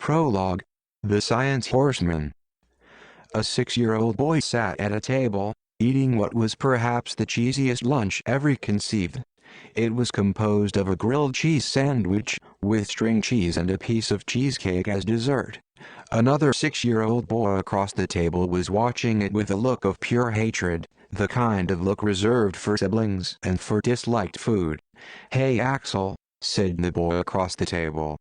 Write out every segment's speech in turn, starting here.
Prologue. The Science Horseman. A 6-year-old boy sat at a table, eating what was perhaps the cheesiest lunch ever conceived. It was composed of a grilled cheese sandwich, with string cheese and a piece of cheesecake as dessert. Another 6-year-old boy across the table was watching it with a look of pure hatred, the kind of look reserved for siblings and for disliked food. "Hey Axel," said the boy across the table.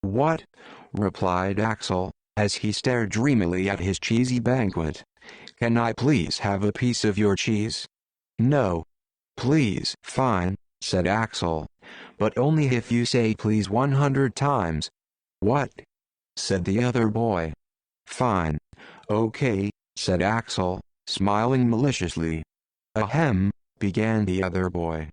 "What?" replied Axel, as he stared dreamily at his cheesy banquet. "Can I please have a piece of your cheese?" "No." "Please." "Fine," said Axel. "But only if you say please 100 times." "What?" said the other boy. "Fine." "Okay," said Axel, smiling maliciously. "Ahem," began the other boy.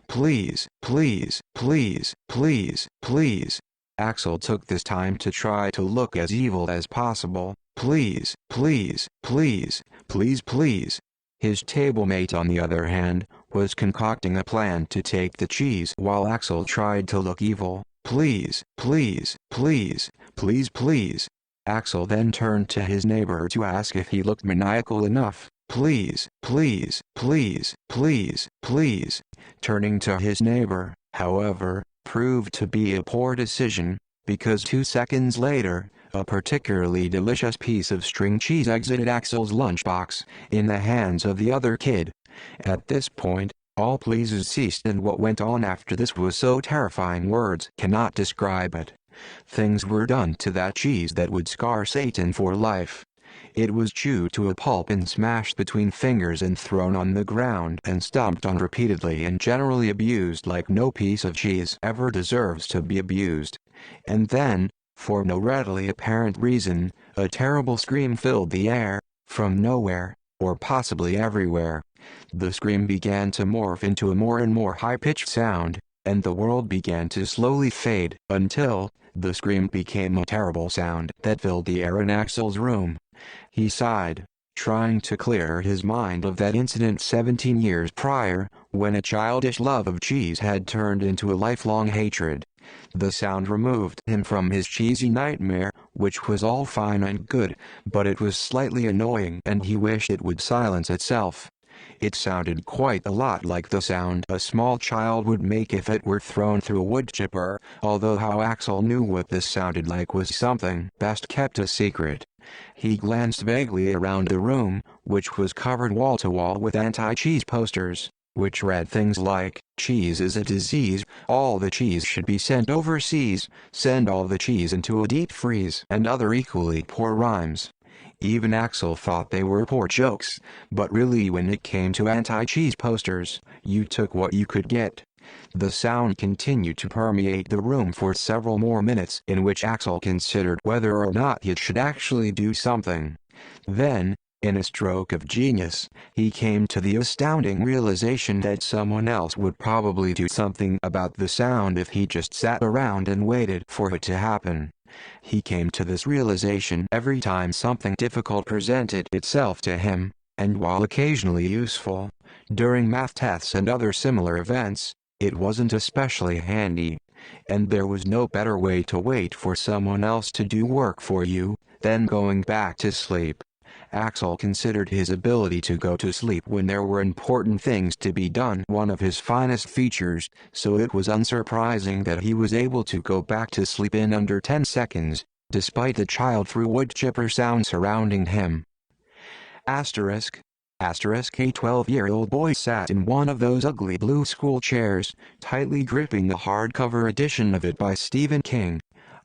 "Please, please, please, please, please." Axel took this time to try to look as evil as possible. "Please, please, please, please, please." His table-mate, on the other hand, was concocting a plan to take the cheese while Axel tried to look evil. "Please, please, please, please, please." Axel then turned to his neighbor to ask if he looked maniacal enough. "Please, please, please, please, please." Turning to his neighbor, however, proved to be a poor decision, because 2 seconds later, a particularly delicious piece of string cheese exited Axel's lunchbox, in the hands of the other kid. At this point, all pleases ceased, and what went on after this was so terrifying words cannot describe it. Things were done to that cheese that would scar Satan for life. It was chewed to a pulp and smashed between fingers and thrown on the ground and stomped on repeatedly and generally abused like no piece of cheese ever deserves to be abused. And then, for no readily apparent reason, a terrible scream filled the air, from nowhere, or possibly everywhere. The scream began to morph into a more and more high-pitched sound, and the world began to slowly fade, until the scream became a terrible sound that filled the air in Axel's room. He sighed, trying to clear his mind of that incident 17 years prior, when a childish love of cheese had turned into a lifelong hatred. The sound removed him from his cheesy nightmare, which was all fine and good, but it was slightly annoying and he wished it would silence itself. It sounded quite a lot like the sound a small child would make if it were thrown through a wood chipper, although how Axel knew what this sounded like was something best kept a secret. He glanced vaguely around the room, which was covered wall-to-wall with anti-cheese posters, which read things like, "Cheese is a disease, all the cheese should be sent overseas, send all the cheese into a deep freeze," and other equally poor rhymes. Even Axel thought they were poor jokes, but really when it came to anti-cheese posters, you took what you could get. The sound continued to permeate the room for several more minutes, in which Axel considered whether or not he should actually do something. Then, in a stroke of genius, he came to the astounding realization that someone else would probably do something about the sound if he just sat around and waited for it to happen. He came to this realization every time something difficult presented itself to him, and while occasionally useful, during math tests and other similar events, it wasn't especially handy. And there was no better way to wait for someone else to do work for you than going back to sleep. Axel considered his ability to go to sleep when there were important things to be done one of his finest features, so it was unsurprising that he was able to go back to sleep in under 10 seconds, despite the child-through wood chipper sound surrounding him. Asterisk. A 12-year-old boy sat in one of those ugly blue school chairs, tightly gripping the hardcover edition of it by Stephen King.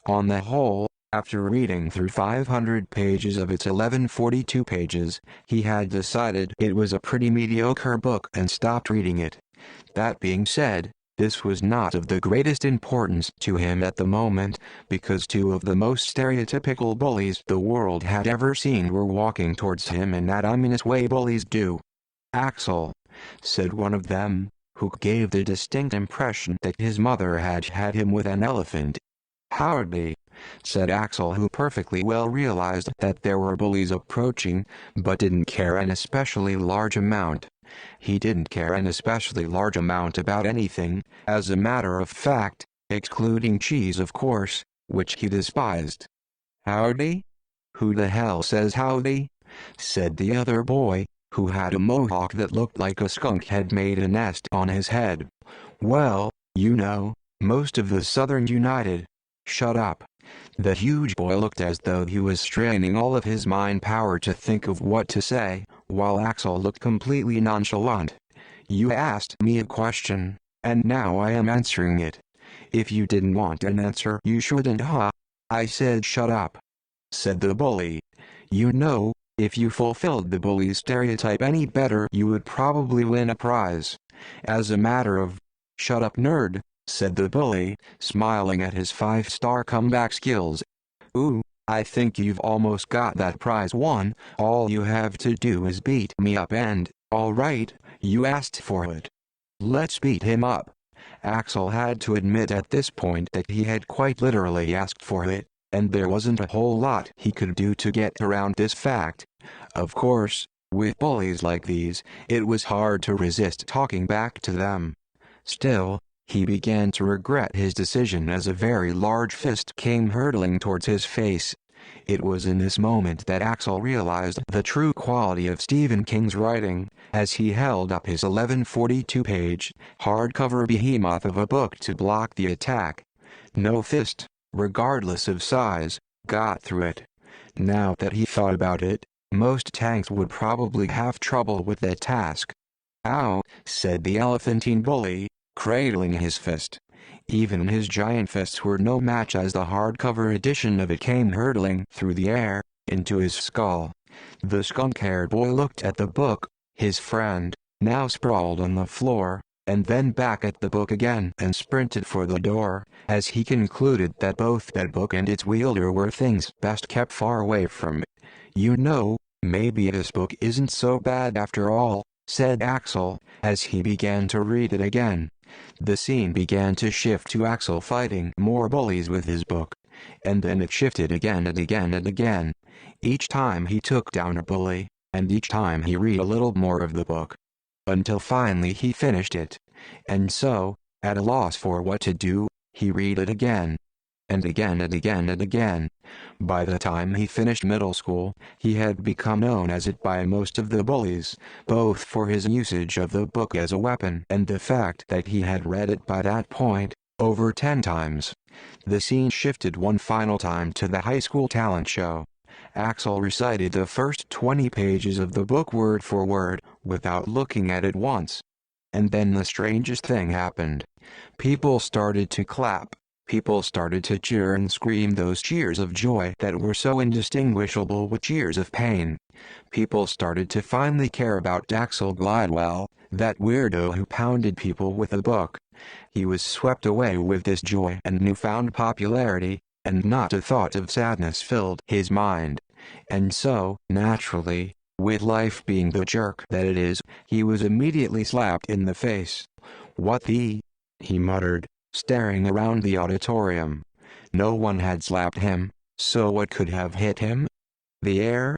On the whole, after reading through 500 pages of its 1142 pages, he had decided it was a pretty mediocre book and stopped reading it. That being said, this was not of the greatest importance to him at the moment, because 2 of the most stereotypical bullies the world had ever seen were walking towards him in that ominous way bullies do. "Axel," said one of them, who gave the distinct impression that his mother had had him with an elephant. "Howdy," said Axel, who perfectly well realized that there were bullies approaching, but didn't care an especially large amount. He didn't care an especially large amount about anything, as a matter of fact, excluding cheese of course, which he despised. "Howdy?" "Who the hell says howdy?" said the other boy, who had a mohawk that looked like a skunk had made a nest on his head. "Well, you know, most of the Southern United." "Shut up." The huge boy looked as though he was straining all of his mind power to think of what to say, while Axel looked completely nonchalant. "You asked me a question, and now I am answering it. If you didn't want an answer you shouldn't I said shut up," said the bully. "You know, if you fulfilled the bully stereotype any better you would probably win a prize. As a matter of—" "Shut up, nerd," said the bully, smiling at his 5-star comeback skills. "Ooh, I think you've almost got that prize won. All you have to do is beat me up and, alright, you asked for it. Let's beat him up." Axel had to admit at this point that he had quite literally asked for it, and there wasn't a whole lot he could do to get around this fact. Of course, with bullies like these, it was hard to resist talking back to them. Still, he began to regret his decision as a very large fist came hurtling towards his face. It was in this moment that Axel realized the true quality of Stephen King's writing, as he held up his 1142-page, hardcover behemoth of a book to block the attack. No fist, regardless of size, got through it. Now that he thought about it, most tanks would probably have trouble with that task. "Ow," said the elephantine bully, cradling his fist. Even his giant fists were no match as the hardcover edition of it came hurtling through the air, into his skull. The skunk-haired boy looked at the book, his friend, now sprawled on the floor, and then back at the book again and sprinted for the door, as he concluded that both that book and its wielder were things best kept far away from it. "You know, maybe this book isn't so bad after all," said Axel, as he began to read it again. The scene began to shift to Axel fighting more bullies with his book. And then it shifted again and again and again. Each time he took down a bully, and each time he read a little more of the book. Until finally he finished it. And so, at a loss for what to do, he read it again. And again and again and again. By the time he finished middle school, he had become known as it by most of the bullies, both for his usage of the book as a weapon and the fact that he had read it by that point, over 10 times. The scene shifted one final time to the high school talent show. Axel recited the first 20 pages of the book word for word, without looking at it once. And then the strangest thing happened. People started to clap. People started to cheer and scream those cheers of joy that were so indistinguishable with cheers of pain. People started to finally care about Axel Glidewell, that weirdo who pounded people with a book. He was swept away with this joy and newfound popularity, and not a thought of sadness filled his mind. And so, naturally, with life being the jerk that it is, he was immediately slapped in the face. "What the?" he muttered, staring around the auditorium. No one had slapped him, so what could have hit him? The air?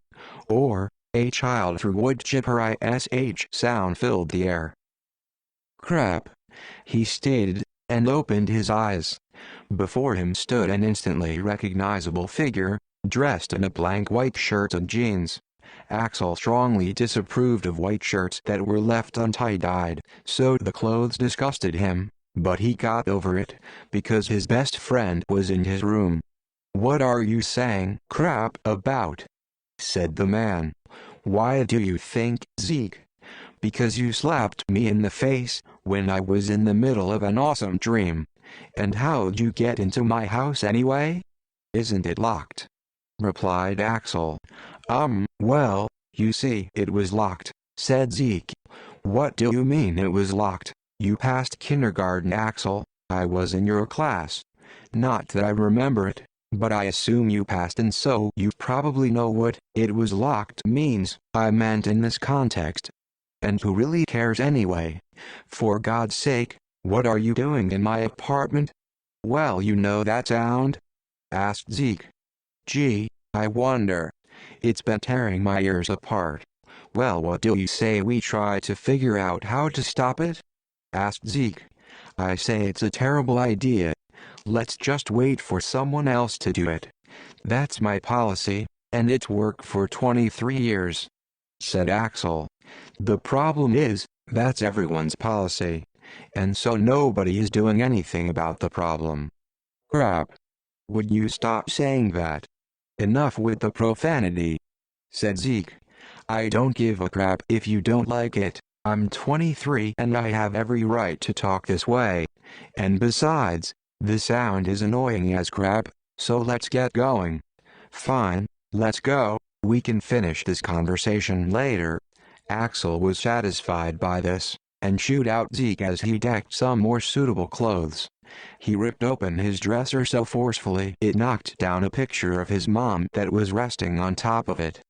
Or, a child through wood chipper ish sound filled the air. "Crap," he stated, and opened his eyes. Before him stood an instantly recognizable figure, dressed in a blank white shirt and jeans. Axel strongly disapproved of white shirts that were left untie-dyed, so the clothes disgusted him. But he got over it, because his best friend was in his room. "What are you saying crap about?" said the man. "Why do you think, Zeke? Because you slapped me in the face, when I was in the middle of an awesome dream. And how'd you get into my house anyway?" "Isn't it locked?" replied Axel. Well, you see it was locked," said Zeke. "What do you mean it was locked? You passed kindergarten, Axel. I was in your class. Not that I remember it, but I assume you passed, and so you probably know what it was locked means. I meant in this context. And who really cares anyway? For God's sake, what are you doing in my apartment?" "Well, you know that sound?" asked Zeke. "Gee, I wonder. It's been tearing my ears apart." "Well, what do you say we try to figure out how to stop it?" asked Zeke. "I say it's a terrible idea. Let's just wait for someone else to do it. That's my policy, and it's worked for 23 years, said Axel. The problem is, that's everyone's policy, and so nobody is doing anything about the problem. Crap. Would you stop saying that? Enough with the profanity, said Zeke. I don't give a crap if you don't like it. I'm 23 and I have every right to talk this way. And besides, the sound is annoying as crap, so let's get going. Fine, let's go. We can finish this conversation later. Axel was satisfied by this, and shooed out Zeke as he decked some more suitable clothes. He ripped open his dresser so forcefully it knocked down a picture of his mom that was resting on top of it.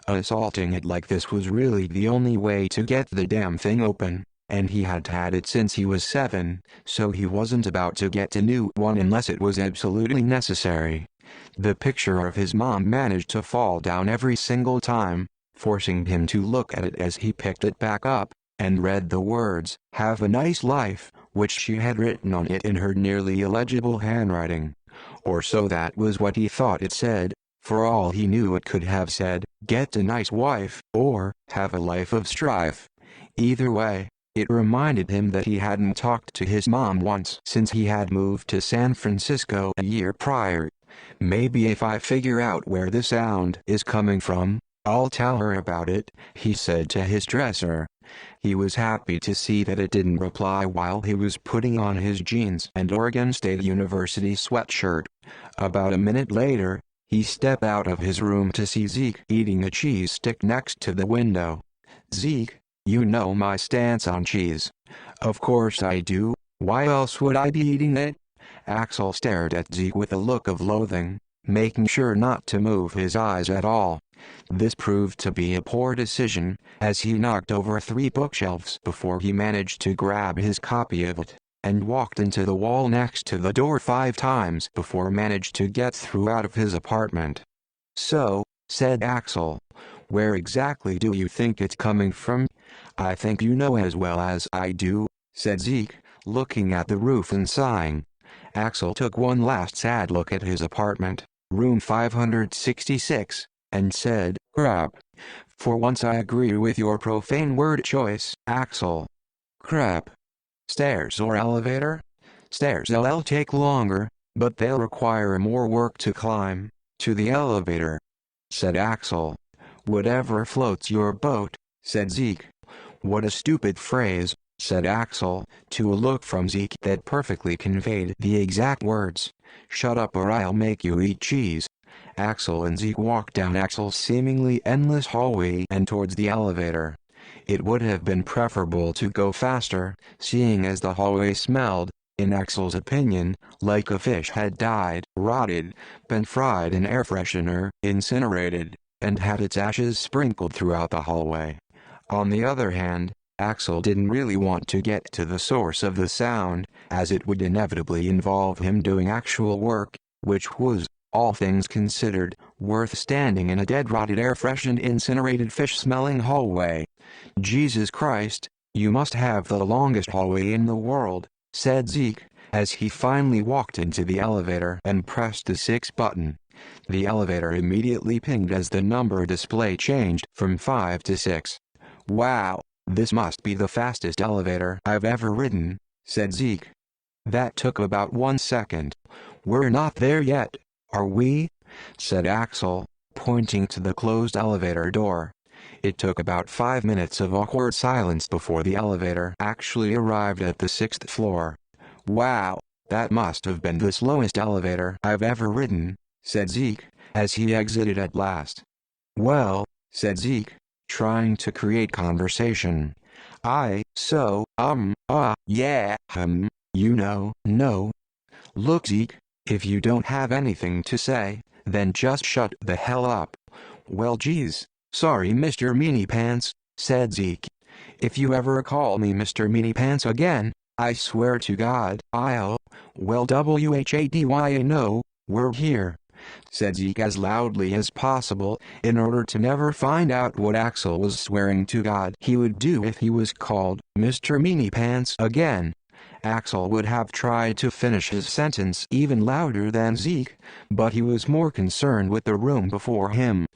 Assaulting it like this was really the only way to get the damn thing open, and he had had it since he was 7, so he wasn't about to get a new one unless it was absolutely necessary. The picture of his mom managed to fall down every single time, forcing him to look at it as he picked it back up, and read the words, "Have a nice life," which she had written on it in her nearly illegible handwriting. Or so that was what he thought it said. For all he knew it could have said, "Get a nice wife," or, "Have a life of strife." Either way, it reminded him that he hadn't talked to his mom once since he had moved to San Francisco a year prior. Maybe if I figure out where the sound is coming from, I'll tell her about it, he said to his dresser. He was happy to see that it didn't reply while he was putting on his jeans and Oregon State University sweatshirt. About a minute later, he stepped out of his room to see Zeke eating a cheese stick next to the window. "Zeke, you know my stance on cheese." "Of course I do, why else would I be eating it?" Axel stared at Zeke with a look of loathing, making sure not to move his eyes at all. This proved to be a poor decision, as he knocked over 3 bookshelves before he managed to grab his copy of it, and walked into the wall next to the door 5 times before managed to get through out of his apartment. "So," said Axel, "where exactly do you think it's coming from?" "I think you know as well as I do," said Zeke, looking at the roof and sighing. Axel took one last sad look at his apartment, room 566, and said, "Crap. For once I agree with your profane word choice, Axel." "Crap. Stairs or elevator?" "Stairs—they'll take longer, but they'll require more work to climb." "To the elevator," said Axel. "Whatever floats your boat," said Zeke. "What a stupid phrase," said Axel, to a look from Zeke that perfectly conveyed the exact words. "Shut up or I'll make you eat cheese." Axel and Zeke walked down Axel's seemingly endless hallway and towards the elevator. It would have been preferable to go faster, seeing as the hallway smelled, in Axel's opinion, like a fish had died, rotted, been fried in air freshener, incinerated, and had its ashes sprinkled throughout the hallway. On the other hand, Axel didn't really want to get to the source of the sound, as it would inevitably involve him doing actual work, which was, all things considered, worth standing in a dead-rotted air-freshened incinerated fish-smelling hallway. "Jesus Christ, you must have the longest hallway in the world," said Zeke, as he finally walked into the elevator and pressed the 6 button. The elevator immediately pinged as the number display changed from 5 to 6. "Wow, this must be the fastest elevator I've ever ridden," said Zeke. "That took about 1 second. We're not there yet, are we?" said Axel, pointing to the closed elevator door. It took about 5 minutes of awkward silence before the elevator actually arrived at the 6th floor. "Wow, that must have been the slowest elevator I've ever ridden," said Zeke, as he exited at last. "Well," said Zeke, trying to create conversation. Yeah, no. Look, Zeke, if you don't have anything to say, then just shut the hell up." "Well, geez, sorry Mr. Meanie Pants," said Zeke. "If you ever call me Mr. Meanie Pants again, I swear to God, I'll, well, WHADY no, we're here," said Zeke as loudly as possible, in order to never find out what Axel was swearing to God he would do if he was called Mr. Meanie Pants again. Axel would have tried to finish his sentence even louder than Zeke, but he was more concerned with the room before him.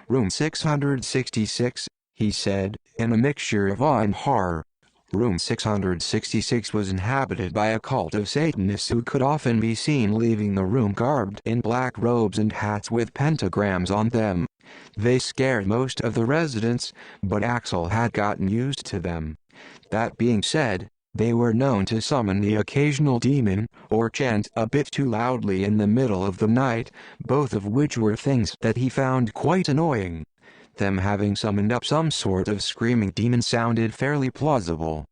"Room 666, he said, in a mixture of awe and horror. Room 666 was inhabited by a cult of Satanists who could often be seen leaving the room garbed in black robes and hats with pentagrams on them. They scared most of the residents, but Axel had gotten used to them. That being said, they were known to summon the occasional demon, or chant a bit too loudly in the middle of the night, both of which were things that he found quite annoying. Them having summoned up some sort of screaming demon sounded fairly plausible.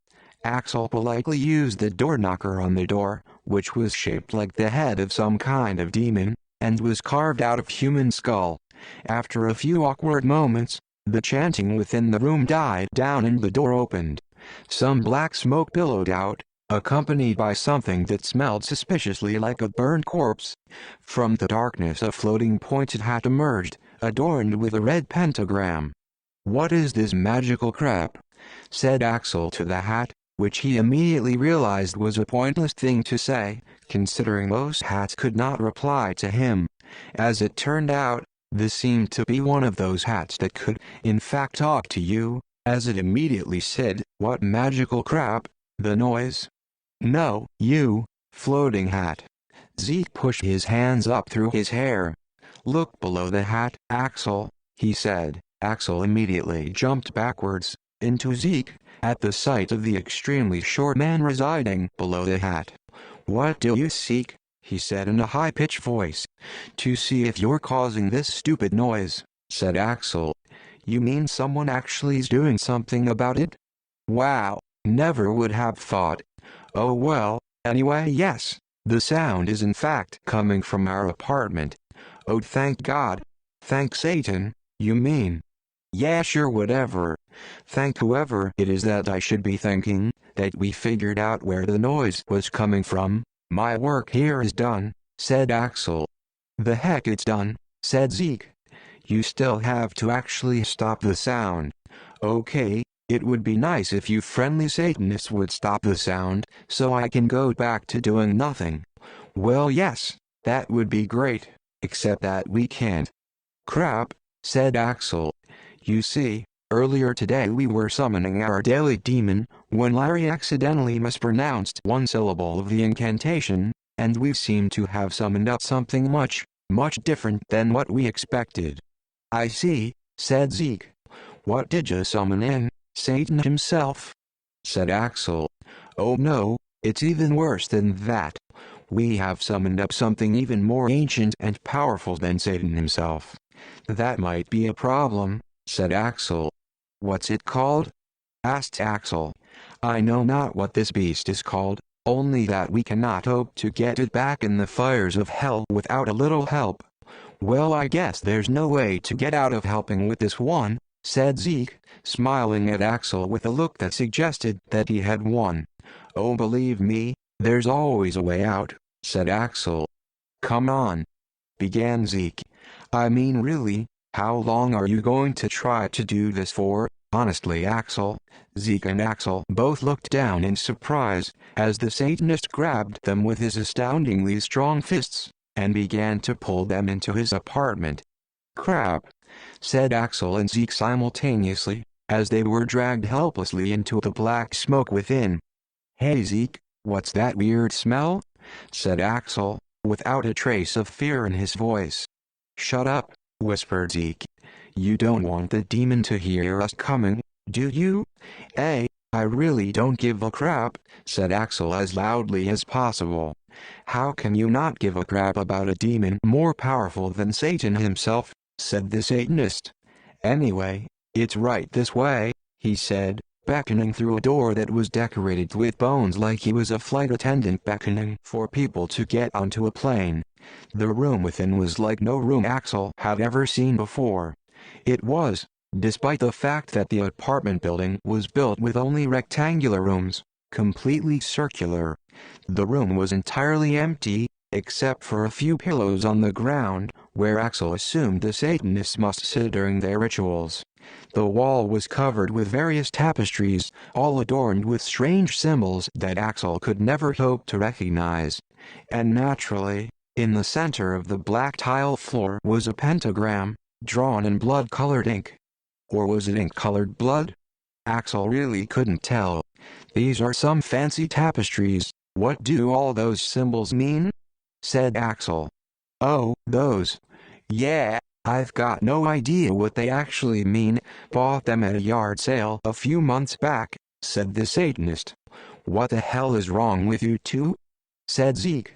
Axel politely used the door knocker on the door, which was shaped like the head of some kind of demon, and was carved out of human skull. After a few awkward moments, the chanting within the room died down and the door opened. Some black smoke billowed out, accompanied by something that smelled suspiciously like a burned corpse. From the darkness a floating pointed hat emerged, adorned with a red pentagram. "What is this magical crap?" said Axel to the hat, which he immediately realized was a pointless thing to say, considering most hats could not reply to him. As it turned out, this seemed to be one of those hats that could, in fact, talk to you, as it immediately said, "What magical crap?" The noise. "No, you, floating hat." Zeke pushed his hands up through his hair. "Look below the hat, Axel," he said. Axel immediately jumped backwards, into Zeke, at the sight of the extremely short man residing below the hat. "What do you seek?" he said in a high-pitched voice. "To see if you're causing this stupid noise," said Axel. "You mean someone actually is doing something about it? Wow, never would have thought. Oh well, anyway, yes, the sound is in fact coming from our apartment. Oh, thank God. Thank Satan, you mean? Yeah, sure, whatever. Thank whoever it is that I should be thanking, that we figured out where the noise was coming from. My work here is done," said Axel. "The heck it's done," said Zeke. "You still have to actually stop the sound. Okay, it would be nice if you friendly Satanists would stop the sound, so I can go back to doing nothing." "Well, yes, that would be great, except that we can't." "Crap," said Axel. "You see, earlier today we were summoning our daily demon, when Larry accidentally mispronounced one syllable of the incantation, and we seem to have summoned up something much, much different than what we expected." "I see," said Zeke. "What did you summon in, Satan himself?" said Axel. "Oh no, it's even worse than that. We have summoned up something even more ancient and powerful than Satan himself." "That might be a problem," said Axel. "What's it called?" asked Axel. "I know not what this beast is called, only that we cannot hope to get it back in the fires of hell without a little help." "Well, I guess there's no way to get out of helping with this one," said Zeke, smiling at Axel with a look that suggested that he had won. "Oh, believe me, there's always a way out," said Axel. "Come on," began Zeke. "I mean, really, how long are you going to try to do this for, honestly, Axel?" Zeke and Axel both looked down in surprise, as the Satanist grabbed them with his astoundingly strong fists, and began to pull them into his apartment. "Crap," said Axel and Zeke simultaneously, as they were dragged helplessly into the black smoke within. "Hey Zeke, what's that weird smell?" said Axel, without a trace of fear in his voice. "Shut up," whispered Zeke. "You don't want the demon to hear us coming, do you?" "Hey, I really don't give a crap," said Axel as loudly as possible. "How can you not give a crap about a demon more powerful than Satan himself?" said the Satanist. "Anyway, it's right this way," he said, beckoning through a door that was decorated with bones like he was a flight attendant beckoning for people to get onto a plane. The room within was like no room Axel had ever seen before. It was, despite the fact that the apartment building was built with only rectangular rooms, completely circular. The room was entirely empty, except for a few pillows on the ground, where Axel assumed the Satanists must sit during their rituals. The wall was covered with various tapestries, all adorned with strange symbols that Axel could never hope to recognize. And naturally, in the center of the black tile floor was a pentagram, drawn in blood-colored ink. Or was it ink-colored blood? Axel really couldn't tell. "These are some fancy tapestries. What do all those symbols mean?" said Axel. "Oh, those. Yeah, I've got no idea what they actually mean. Bought them at a yard sale a few months back," said the Satanist. "What the hell is wrong with you two?" said Zeke.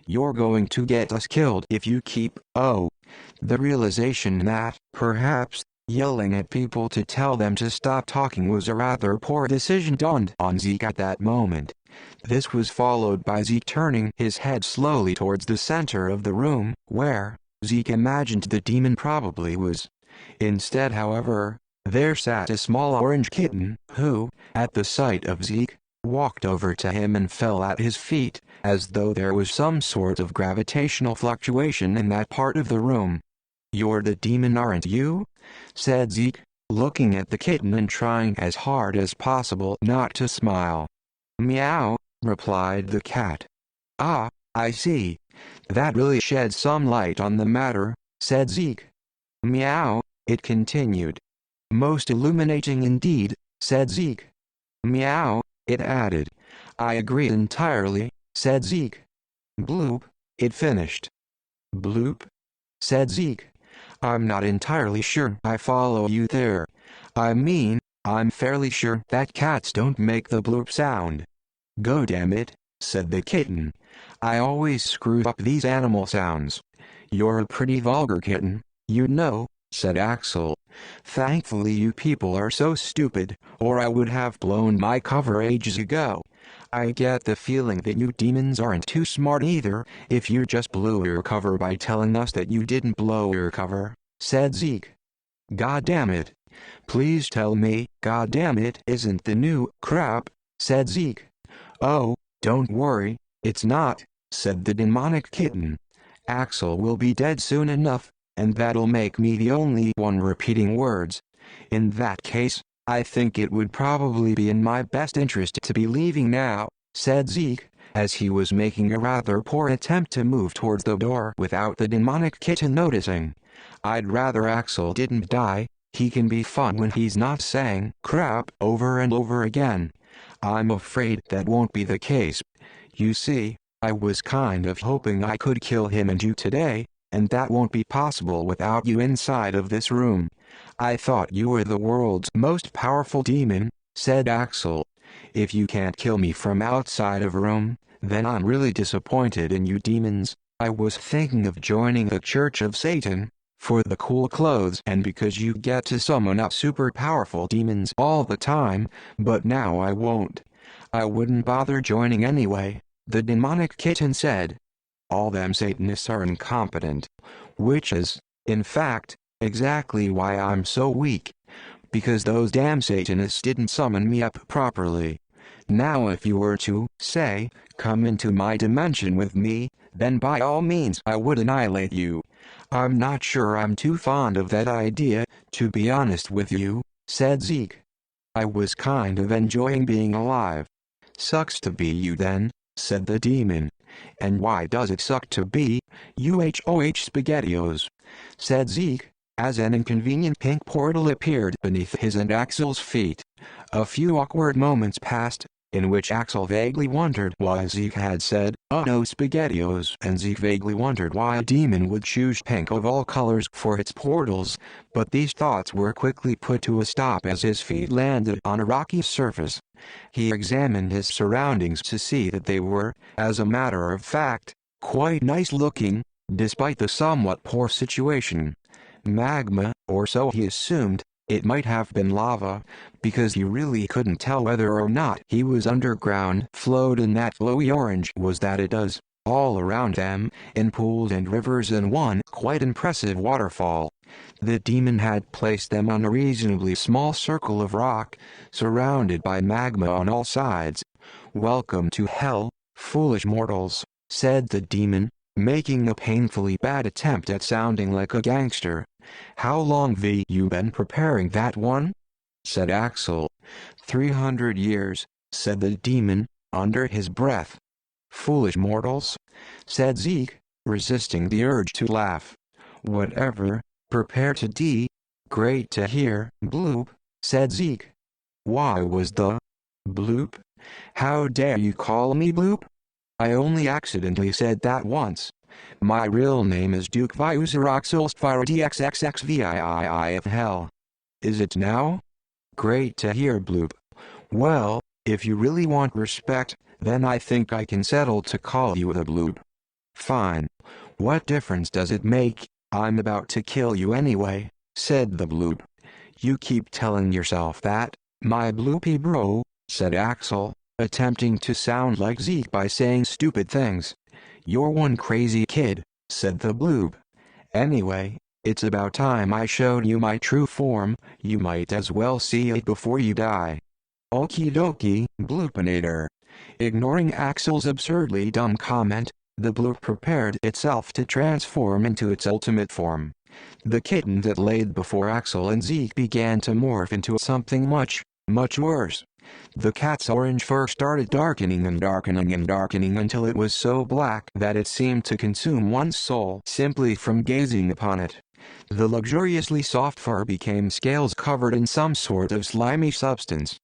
"You're going to get us killed if you keep." The realization that, perhaps, yelling at people to tell them to stop talking was a rather poor decision dawned on Zeke at that moment. This was followed by Zeke turning his head slowly towards the center of the room, where Zeke imagined the demon probably was. Instead, however, there sat a small orange kitten, who, at the sight of Zeke, walked over to him and fell at his feet, as though there was some sort of gravitational fluctuation in that part of the room. "You're the demon, aren't you?" said Zeke, looking at the kitten and trying as hard as possible not to smile. "Meow," replied the cat. "Ah, I see. That really sheds some light on the matter," said Zeke. "Meow," it continued. "Most illuminating indeed," said Zeke. "Meow," it added. "I agree entirely," said Zeke. "Bloop," it finished. "Bloop," said Zeke. "I'm not entirely sure I follow you there. I mean, I'm fairly sure that cats don't make the bloop sound." "Go damn it," said the kitten. "I always screw up these animal sounds." "You're a pretty vulgar kitten, you know," said Axel. "Thankfully you people are so stupid, or I would have blown my cover ages ago. I get the feeling that you demons aren't too smart either, if you just blew your cover by telling us that you didn't blow your cover," said Zeke. "God damn it. Please tell me, God damn it isn't the new crap," said Zeke. "Oh, don't worry, it's not," said the demonic kitten. "Axel will be dead soon enough, and that'll make me the only one repeating words. In that case, I think it would probably be in my best interest to be leaving now," said Zeke, as he was making a rather poor attempt to move towards the door without the demonic kitten noticing. "I'd rather Axel didn't die. He can be fun when he's not saying crap over and over again. I'm afraid that won't be the case. You see, I was kind of hoping I could kill him and you today, and that won't be possible without you inside of this room. I thought you were the world's most powerful demon," said Axel. "If you can't kill me from outside of a room, then I'm really disappointed in you demons. I was thinking of joining the Church of Satan, for the cool clothes and because you get to summon up super powerful demons all the time, but now I won't. I wouldn't bother joining anyway," the demonic kitten said. "All them Satanists are incompetent. Which is, in fact, exactly why I'm so weak. Because those damn Satanists didn't summon me up properly. Now if you were to, say, come into my dimension with me, then by all means I would annihilate you. I'm not sure I'm too fond of that idea, to be honest with you," said Zeke. "I was kind of enjoying being alive." "Sucks to be you then," said the demon. "And why does it suck to be SPAGHETTIOS?" said Zeke, as an inconvenient pink portal appeared beneath his and Axel's feet. A few awkward moments passed, in which Axel vaguely wondered why Zeke had said, "Oh no, SPAGHETTIOS," and Zeke vaguely wondered why a demon would choose pink of all colors for its portals, but these thoughts were quickly put to a stop as his feet landed on a rocky surface. He examined his surroundings to see that they were, as a matter of fact, quite nice looking, despite the somewhat poor situation. Magma, or so he assumed. It might have been lava, because he really couldn't tell whether or not he was underground. Flowed in that glowy orange was that it does, all around them, in pools and rivers and one quite impressive waterfall. The demon had placed them on a reasonably small circle of rock, surrounded by magma on all sides. "Welcome to hell, foolish mortals," said the demon, making a painfully bad attempt at sounding like a gangster. "How long have you been preparing that one?" said Axel. 300 years, said the demon, under his breath. "Foolish mortals," said Zeke, resisting the urge to laugh. "Whatever, prepare to die." "Great to hear, Bloop," said Zeke. "Why was the Bloop? How dare you call me Bloop? I only accidentally said that once. My real name is Duke Viuseraxilspyrodxxxvii of hell. Is it now?" "Great to hear, Bloop. Well, if you really want respect, then I think I can settle to call you the Bloop." "Fine. What difference does it make? I'm about to kill you anyway," said the Bloop. "You keep telling yourself that, my Bloopy bro," said Axel, attempting to sound like Zeke by saying stupid things. "You're one crazy kid," said the Bloop. "Anyway, it's about time I showed you my true form. You might as well see it before you die." "Okie dokie, Bloopinator." Ignoring Axel's absurdly dumb comment, the Bloop prepared itself to transform into its ultimate form. The kitten that laid before Axel and Zeke began to morph into something much, much worse. The cat's orange fur started darkening and darkening and darkening until it was so black that it seemed to consume one's soul simply from gazing upon it. The luxuriously soft fur became scales covered in some sort of slimy substance.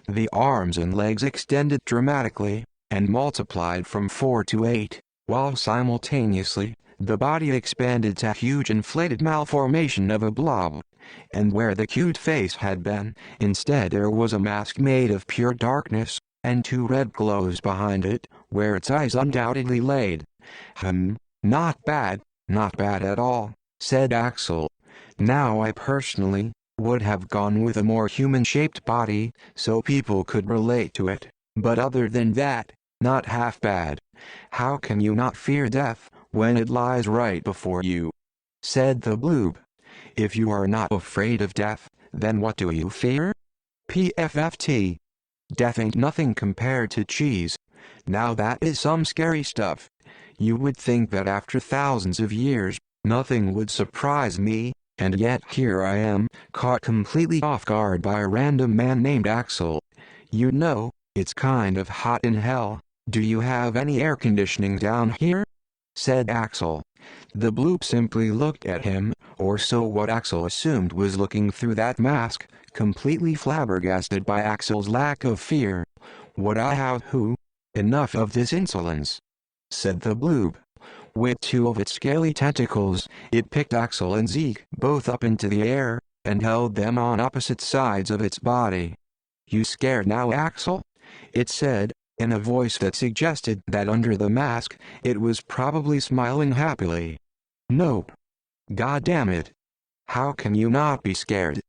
The arms and legs extended dramatically, and multiplied from 4 to 8, while simultaneously, the body expanded to a huge inflated malformation of a blob. And where the cute face had been, instead there was a mask made of pure darkness, and 2 red glows behind it, where its eyes undoubtedly laid. Not bad at all," said Axel. "Now I personally would have gone with a more human-shaped body, so people could relate to it, but other than that, not half bad." "How can you not fear death, when it lies right before you?" said the Bloop. "If you are not afraid of death, then what do you fear? PFFT. Death ain't nothing compared to cheese. Now that is some scary stuff. You would think that after thousands of years, nothing would surprise me, and yet here I am, caught completely off guard by a random man named Axel. You know, it's kind of hot in hell. Do you have any air conditioning down here?" said Axel. The Bloop simply looked at him, or so what Axel assumed was looking through that mask, completely flabbergasted by Axel's lack of fear. "What I have who? Enough of this insolence," said the Bloop. With 2 of its scaly tentacles, it picked Axel and Zeke both up into the air, and held them on opposite sides of its body. "You scared now, Axel?" it said, in a voice that suggested that under the mask, it was probably smiling happily. "Nope. God damn it. How can you not be scared?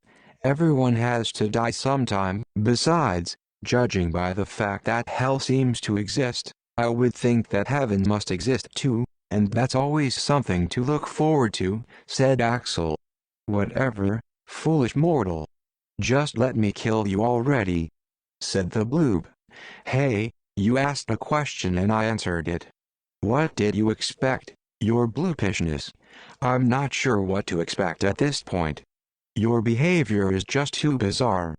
Everyone has to die sometime. Besides, judging by the fact that hell seems to exist, I would think that heaven must exist too, and that's always something to look forward to," said Axel. "Whatever, foolish mortal. Just let me kill you already," said the Bloop. "Hey, you asked a question and I answered it. What did you expect, your bloopishness? I'm not sure what to expect at this point. Your behavior is just too bizarre.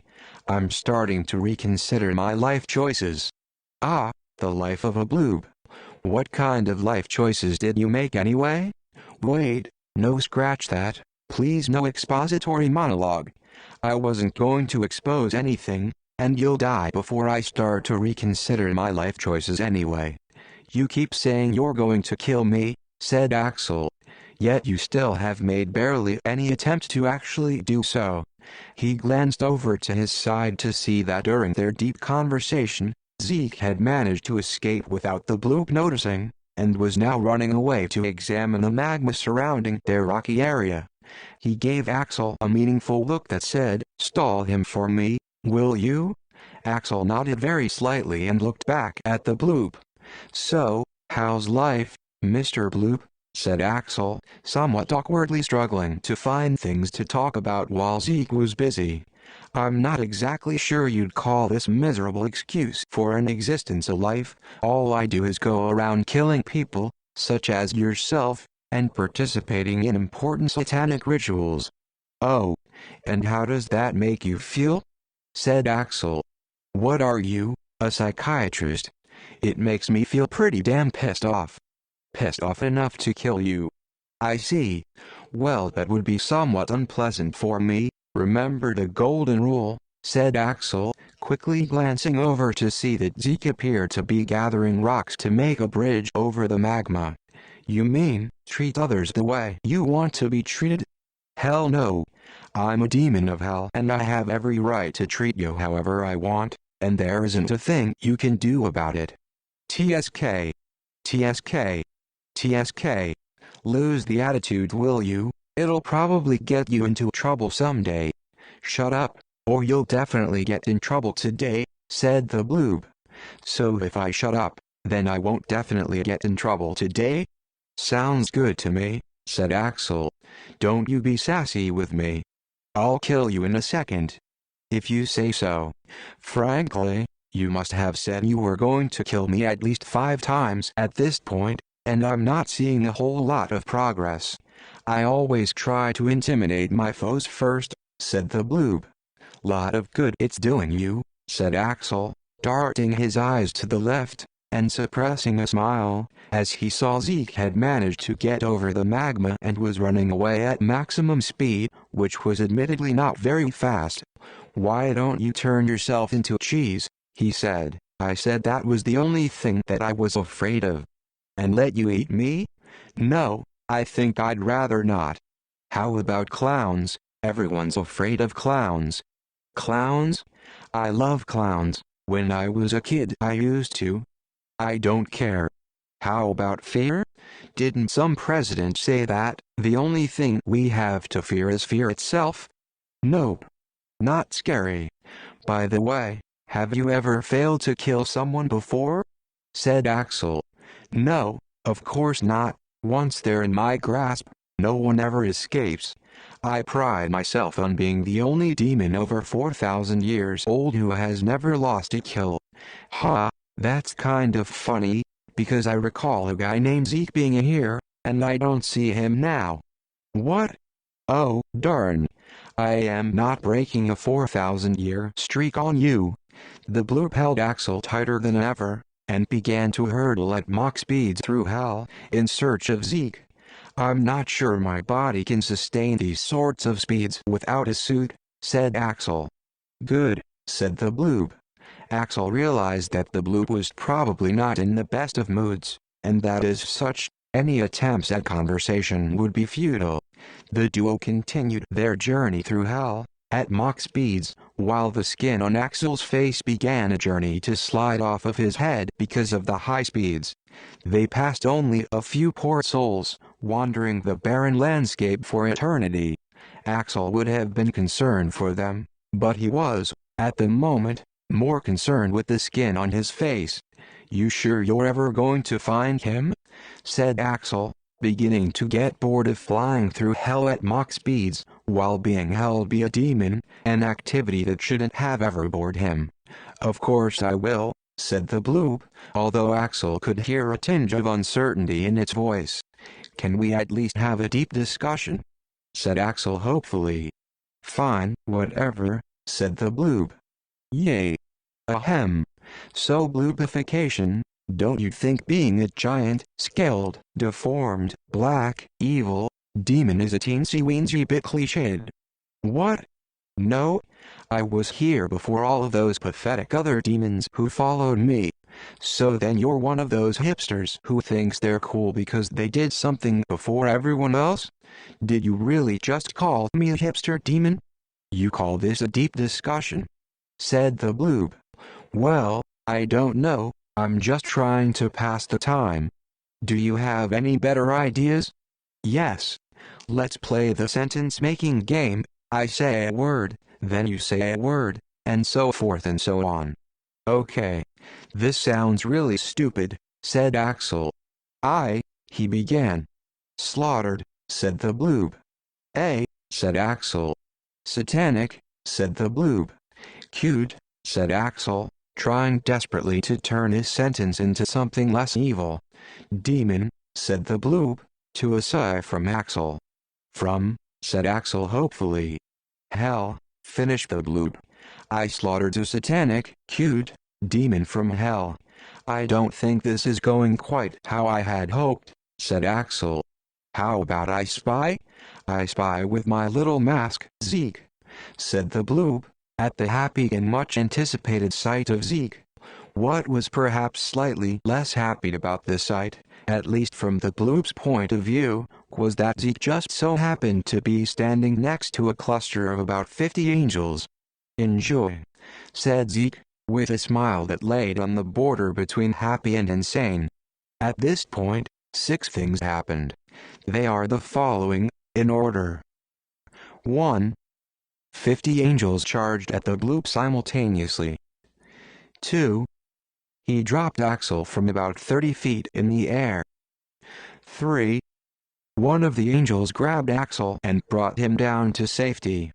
I'm starting to reconsider my life choices." "Ah, the life of a Bloop. What kind of life choices did you make anyway?" "Wait, no, scratch that, please, no expository monologue. I wasn't going to expose anything, and you'll die before I start to reconsider my life choices anyway." "You keep saying you're going to kill me," said Axel. "Yet you still have made barely any attempt to actually do so." He glanced over to his side to see that during their deep conversation, Zeke had managed to escape without the Bloop noticing, and was now running away to examine the magma surrounding their rocky area. He gave Axel a meaningful look that said, "Stall him for me, will you?" Axel nodded very slightly and looked back at the Bloop. "So, how's life, Mr. Bloop?" said Axel, somewhat awkwardly struggling to find things to talk about while Zeke was busy. "I'm not exactly sure you'd call this miserable excuse for an existence a life. All I do is go around killing people," such as yourself, and participating in important satanic rituals. Oh, and how does that make you feel? Said Axel. What are you, a psychiatrist? It makes me feel pretty damn pissed off. Pissed off enough to kill you. I see. Well, that would be somewhat unpleasant for me. Remember the golden rule, said Axel, quickly glancing over to see that Zeke appeared to be gathering rocks to make a bridge over the magma. You mean, treat others the way you want to be treated? Hell no. I'm a demon of hell and I have every right to treat you however I want, and there isn't a thing you can do about it. TSK. TSK. TSK. Lose the attitude, will you? It'll probably get you into trouble someday. Shut up, or you'll definitely get in trouble today, said the bloob. So if I shut up, then I won't definitely get in trouble today? Sounds good to me, said Axel. Don't you be sassy with me. I'll kill you in a second. If you say so. Frankly, you must have said you were going to kill me at least 5 times at this point, and I'm not seeing a whole lot of progress. I always try to intimidate my foes first, said the bloob. Lot of good it's doing you, said Axel, darting his eyes to the left, and suppressing a smile, as he saw Zeke had managed to get over the magma and was running away at maximum speed, which was admittedly not very fast. Why don't you turn yourself into cheese, he said. I said that was the only thing that I was afraid of. And let you eat me? No, I think I'd rather not. How about clowns? Everyone's afraid of clowns. Clowns? I love clowns. When I was a kid I used to. I don't care. How about fear? Didn't some president say that the only thing we have to fear is fear itself? Nope. Not scary. By the way, have you ever failed to kill someone before? Said Axel. No, of course not. Once they're in my grasp, no one ever escapes. I pride myself on being the only demon over 4,000 years old who has never lost a kill. Ha, that's kind of funny, because I recall a guy named Zeke being here, and I don't see him now. What? Oh, darn. I am not breaking a 4,000-year streak on you. The blue held Axel tighter than ever, and began to hurtle at Mach speeds through hell, in search of Zeke. I'm not sure my body can sustain these sorts of speeds without a suit, said Axel. Good, said the bloob. Axel realized that the bloob was probably not in the best of moods, and that as such, any attempts at conversation would be futile. The duo continued their journey through hell, at Mach speeds, while the skin on Axel's face began a journey to slide off of his head because of the high speeds. They passed only a few poor souls, wandering the barren landscape for eternity. Axel would have been concerned for them, but he was, at the moment, more concerned with the skin on his face. You sure you're ever going to find him? Said Axel, beginning to get bored of flying through hell at Mach speeds, while being held by a demon, an activity that shouldn't have ever bored him. Of course I will, said the bloob, although Axel could hear a tinge of uncertainty in its voice. Can we at least have a deep discussion? Said Axel hopefully. Fine, whatever, said the bloob. Yay. Ahem. So bloobification, don't you think being a giant, scaled, deformed, black, evil, demon is a teensy-weensy bit cliched? What? No? I was here before all of those pathetic other demons who followed me. So then you're one of those hipsters who thinks they're cool because they did something before everyone else? Did you really just call me a hipster demon? You call this a deep discussion? Said the bloob. Well, I don't know, I'm just trying to pass the time. Do you have any better ideas? Yes. Let's play the sentence-making game. I say a word, then you say a word, and so forth and so on. Okay. This sounds really stupid, said Axel. He began. Slaughtered, said the bloob. Said Axel. Satanic, said the bloob. Cute, said Axel, trying desperately to turn his sentence into something less evil. Demon, said the bloop, to a sigh from Axel. From, said Axel hopefully. Hell, finished the bloop. I slaughtered a satanic, cute, demon from hell. I don't think this is going quite how I had hoped, said Axel. How about I spy? I spy with my little mask, Zeke, said the bloop, at the happy and much anticipated sight of Zeke. What was perhaps slightly less happy about this sight, at least from the bloop's point of view, was that Zeke just so happened to be standing next to a cluster of about 50 angels. Enjoy, said Zeke, with a smile that laid on the border between happy and insane. At this point, 6 things happened. They are the following, in order. 1. 50 angels charged at the bloop simultaneously. 2. He dropped Axel from about 30 feet in the air. 3. One of the angels grabbed Axel and brought him down to safety.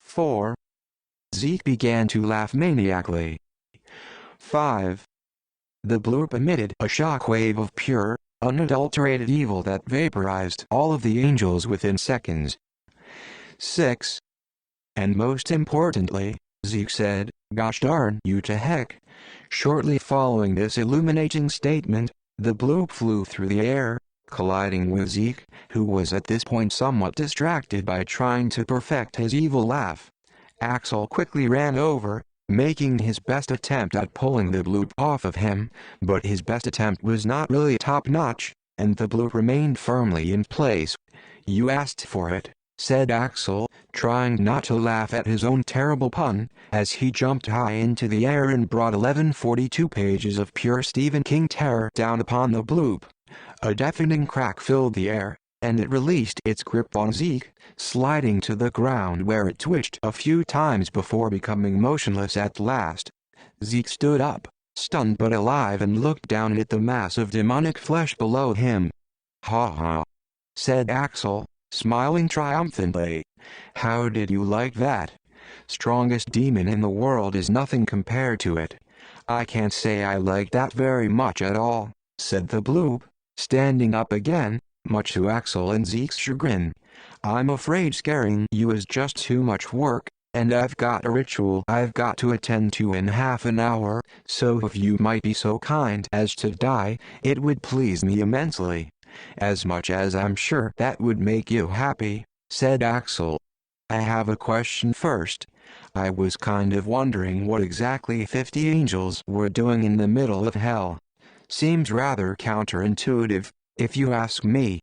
4. Zeke began to laugh maniacally. 5. The bloop emitted a shockwave of pure, unadulterated evil that vaporized all of the angels within seconds. 6. And most importantly, Zeke said, "Gosh darn you to heck." Shortly following this illuminating statement, the bloop flew through the air, colliding with Zeke, who was at this point somewhat distracted by trying to perfect his evil laugh. Axel quickly ran over, making his best attempt at pulling the bloop off of him, but his best attempt was not really top-notch, and the bloop remained firmly in place. "You asked for it," said Axel, trying not to laugh at his own terrible pun, as he jumped high into the air and brought 1142 pages of pure Stephen King terror down upon the bloop. A deafening crack filled the air, and it released its grip on Zeke, sliding to the ground where it twitched a few times before becoming motionless at last. Zeke stood up, stunned but alive, and looked down at the mass of demonic flesh below him. "Ha ha," said Axel, smiling triumphantly. "How did you like that? Strongest demon in the world is nothing compared to it." "I can't say I like that very much at all," said the bloop, standing up again, much to Axel and Zeke's chagrin. "I'm afraid scaring you is just too much work, and I've got a ritual I've got to attend to in half an hour, so if you might be so kind as to die, it would please me immensely. As much as I'm sure that would make you happy," said Axel. "I have a question first. I was kind of wondering what exactly 50 angels were doing in the middle of hell. Seems rather counterintuitive, if you ask me.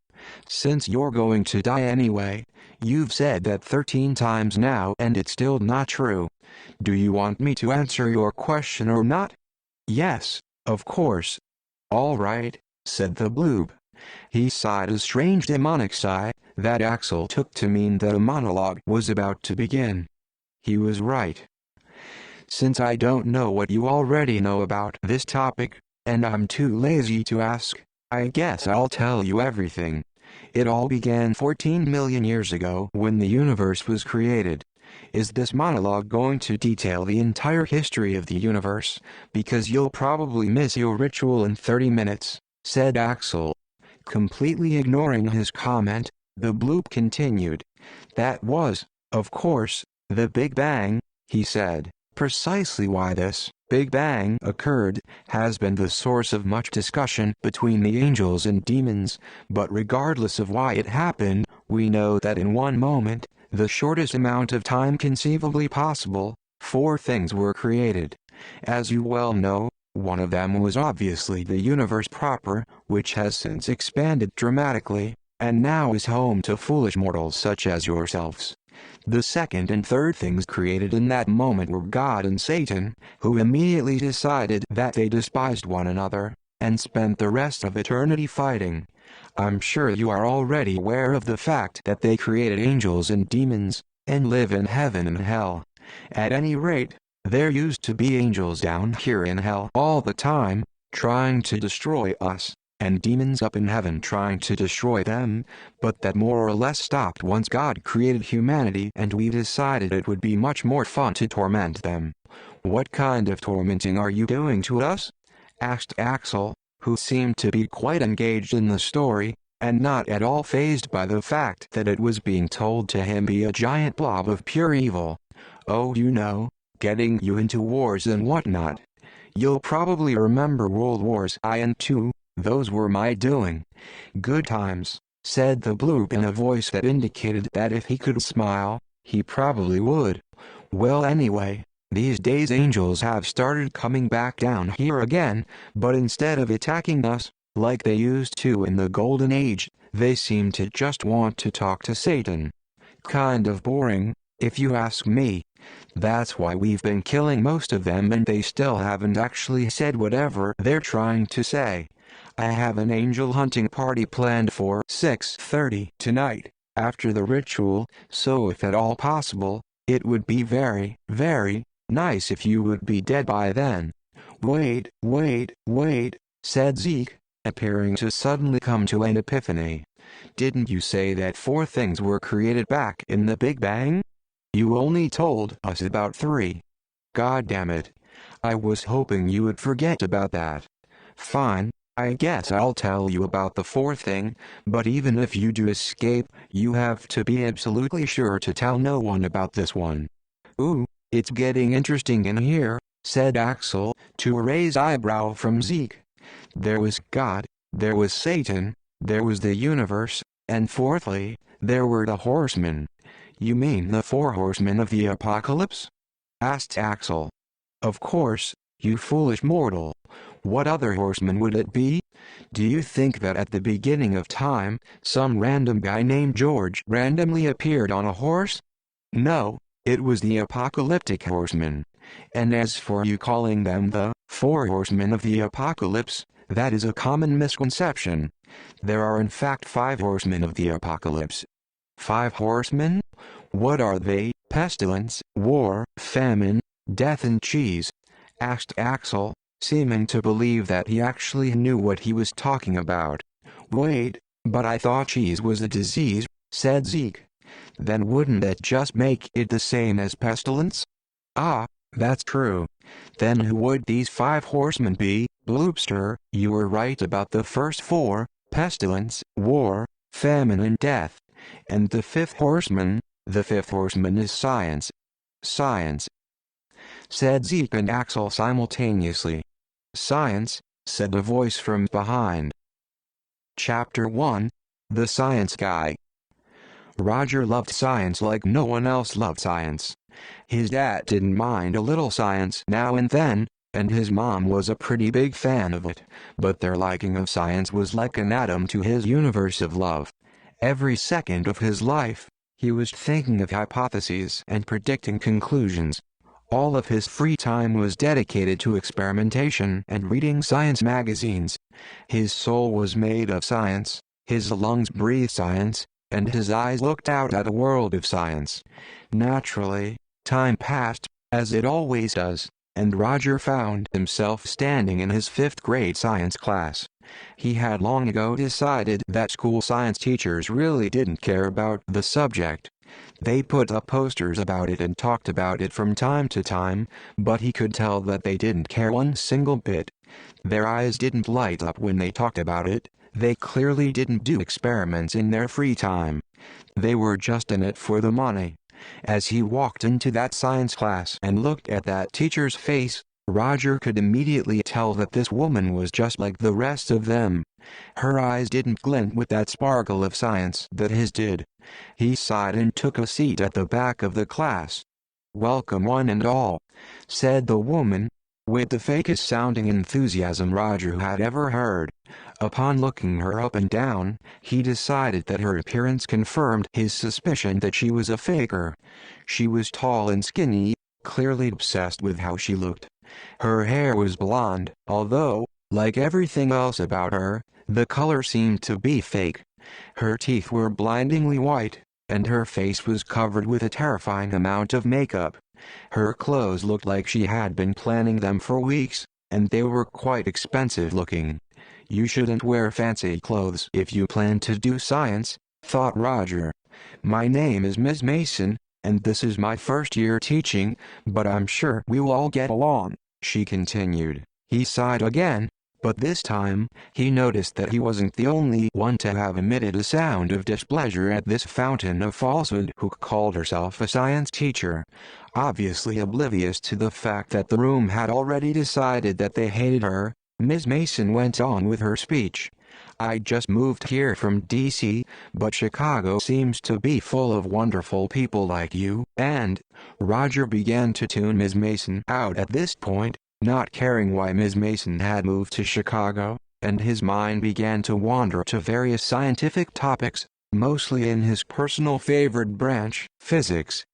Since you're going to die anyway, you've said that 13 times now and it's still not true. Do you want me to answer your question or not?" "Yes, of course." "All right," said the bloop. He sighed a strange demonic sigh, that Axel took to mean that a monologue was about to begin. He was right. "Since I don't know what you already know about this topic, and I'm too lazy to ask, I guess I'll tell you everything. It all began 14 million years ago when the universe was created. Is this monologue going to detail the entire history of the universe? Because you'll probably miss your ritual in 30 minutes, said Axel. Completely ignoring his comment, the bloop continued. "That was, of course, the Big Bang," he said. "Precisely why this Big Bang occurred has been the source of much discussion between the angels and demons, but regardless of why it happened, we know that in one moment, the shortest amount of time conceivably possible, 4 things were created. As you well know, one of them was obviously the universe proper, which has since expanded dramatically, and now is home to foolish mortals such as yourselves. The second and third things created in that moment were God and Satan, who immediately decided that they despised one another, and spent the rest of eternity fighting. I'm sure you are already aware of the fact that they created angels and demons, and live in heaven and hell. At any rate, there used to be angels down here in hell all the time, trying to destroy us, and demons up in heaven trying to destroy them, but that more or less stopped once God created humanity and we decided it would be much more fun to torment them." "What kind of tormenting are you doing to us?" asked Axel, who seemed to be quite engaged in the story, and not at all fazed by the fact that it was being told to him be a giant blob of pure evil. "Oh, you know, getting you into wars and whatnot. You'll probably remember World Wars I and II, those were my doing." "Good times," said the bloop in a voice that indicated that if he could smile, he probably would. "Well, anyway, these days angels have started coming back down here again, but instead of attacking us, like they used to in the Golden Age, they seem to just want to talk to Satan. Kind of boring, if you ask me. That's why we've been killing most of them and they still haven't actually said whatever they're trying to say. I have an angel hunting party planned for 6:30 tonight, after the ritual, so if at all possible, it would be very, very nice if you would be dead by then." Wait, said Zeke, appearing to suddenly come to an epiphany. "Didn't you say that 4 things were created back in the Big Bang? You only told us about 3. God damn it. I was hoping you would forget about that. Fine, I guess I'll tell you about the 4th thing, but even if you do escape, you have to be absolutely sure to tell no one about this one." "Ooh, it's getting interesting in here," said Axel, to a raised eyebrow from Zeke. "There was God, there was Satan, there was the universe, and fourthly, there were the horsemen." "You mean the 4 horsemen of the apocalypse?" asked Axel. "Of course, you foolish mortal. What other horseman would it be? Do you think that at the beginning of time, some random guy named George randomly appeared on a horse? No, it was the apocalyptic horsemen. And as for you calling them the 4 horsemen of the apocalypse, that is a common misconception. There are in fact 5 horsemen of the apocalypse." "5 horsemen? What are they?" "Pestilence, war, famine, death and cheese," asked Axel, seeming to believe that he actually knew what he was talking about. "Wait, but I thought cheese was a disease," said Zeke. "Then wouldn't that just make it the same as pestilence?" "Ah, that's true. Then who would these 5 horsemen be, Bloopster?" "You were right about the first 4, pestilence, war, famine and death. And the 5th horseman, the 5th horseman is science." "Science," said Zeke and Axel simultaneously. "Science," said a voice from behind. Chapter 1, The Science Guy. Roger loved science like no one else loved science. His dad didn't mind a little science now and then, and his mom was a pretty big fan of it, but their liking of science was like an atom to his universe of love. Every second of his life, he was thinking of hypotheses and predicting conclusions. All of his free time was dedicated to experimentation and reading science magazines. His soul was made of science, his lungs breathed science, and his eyes looked out at a world of science. Naturally, time passed, as it always does, and Roger found himself standing in his 5th grade science class. He had long ago decided that school science teachers really didn't care about the subject. They put up posters about it and talked about it from time to time, but he could tell that they didn't care one single bit. Their eyes didn't light up when they talked about it. They clearly didn't do experiments in their free time. They were just in it for the money. As he walked into that science class and looked at that teacher's face, Roger could immediately tell that this woman was just like the rest of them. Her eyes didn't glint with that sparkle of science that his did. He sighed and took a seat at the back of the class. "Welcome one and all," said the woman, with the fakest sounding enthusiasm Roger had ever heard. Upon looking her up and down, he decided that her appearance confirmed his suspicion that she was a faker. She was tall and skinny, clearly obsessed with how she looked. Her hair was blonde, although, like everything else about her, the color seemed to be fake. Her teeth were blindingly white, and her face was covered with a terrifying amount of makeup. Her clothes looked like she had been planning them for weeks, and they were quite expensive looking. You shouldn't wear fancy clothes if you plan to do science, thought Roger. My name is Ms. Mason, and this is my first year teaching, but I'm sure we will all get along, she continued. He sighed again. But this time, he noticed that he wasn't the only one to have emitted a sound of displeasure at this fountain of falsehood who called herself a science teacher, obviously oblivious to the fact that the room had already decided that they hated her. Ms. Mason went on with her speech. I just moved here from D.C., but Chicago seems to be full of wonderful people like you, and Roger began to tune Ms. Mason out at this point, not caring why Ms. Mason had moved to Chicago, and his mind began to wander to various scientific topics, mostly in his personal favorite branch, physics.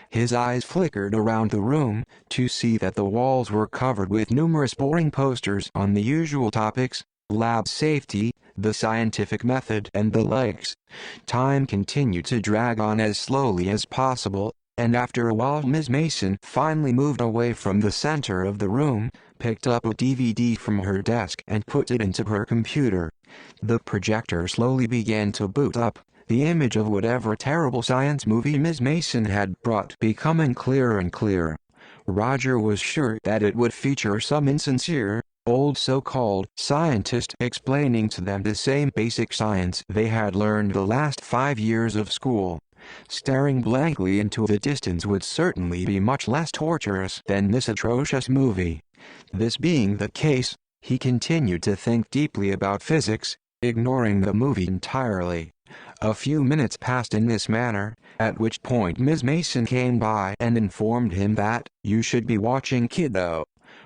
His eyes flickered around the room, to see that the walls were covered with numerous boring posters on the usual topics, lab safety, the scientific method and the likes. Time continued to drag on as slowly as possible, and after a while Ms. Mason finally moved away from the center of the room, picked up a DVD from her desk and put it into her computer. The projector slowly began to boot up, the image of whatever terrible science movie Ms. Mason had brought becoming clearer and clearer. Roger was sure that it would feature some insincere, old so-called scientist explaining to them the same basic science they had learned the last 5 years of school. Staring blankly into the distance would certainly be much less torturous than this atrocious movie. This being the case, he continued to think deeply about physics, ignoring the movie entirely. A few minutes passed in this manner, at which point Ms. Mason came by and informed him that, "You should be watching, kiddo."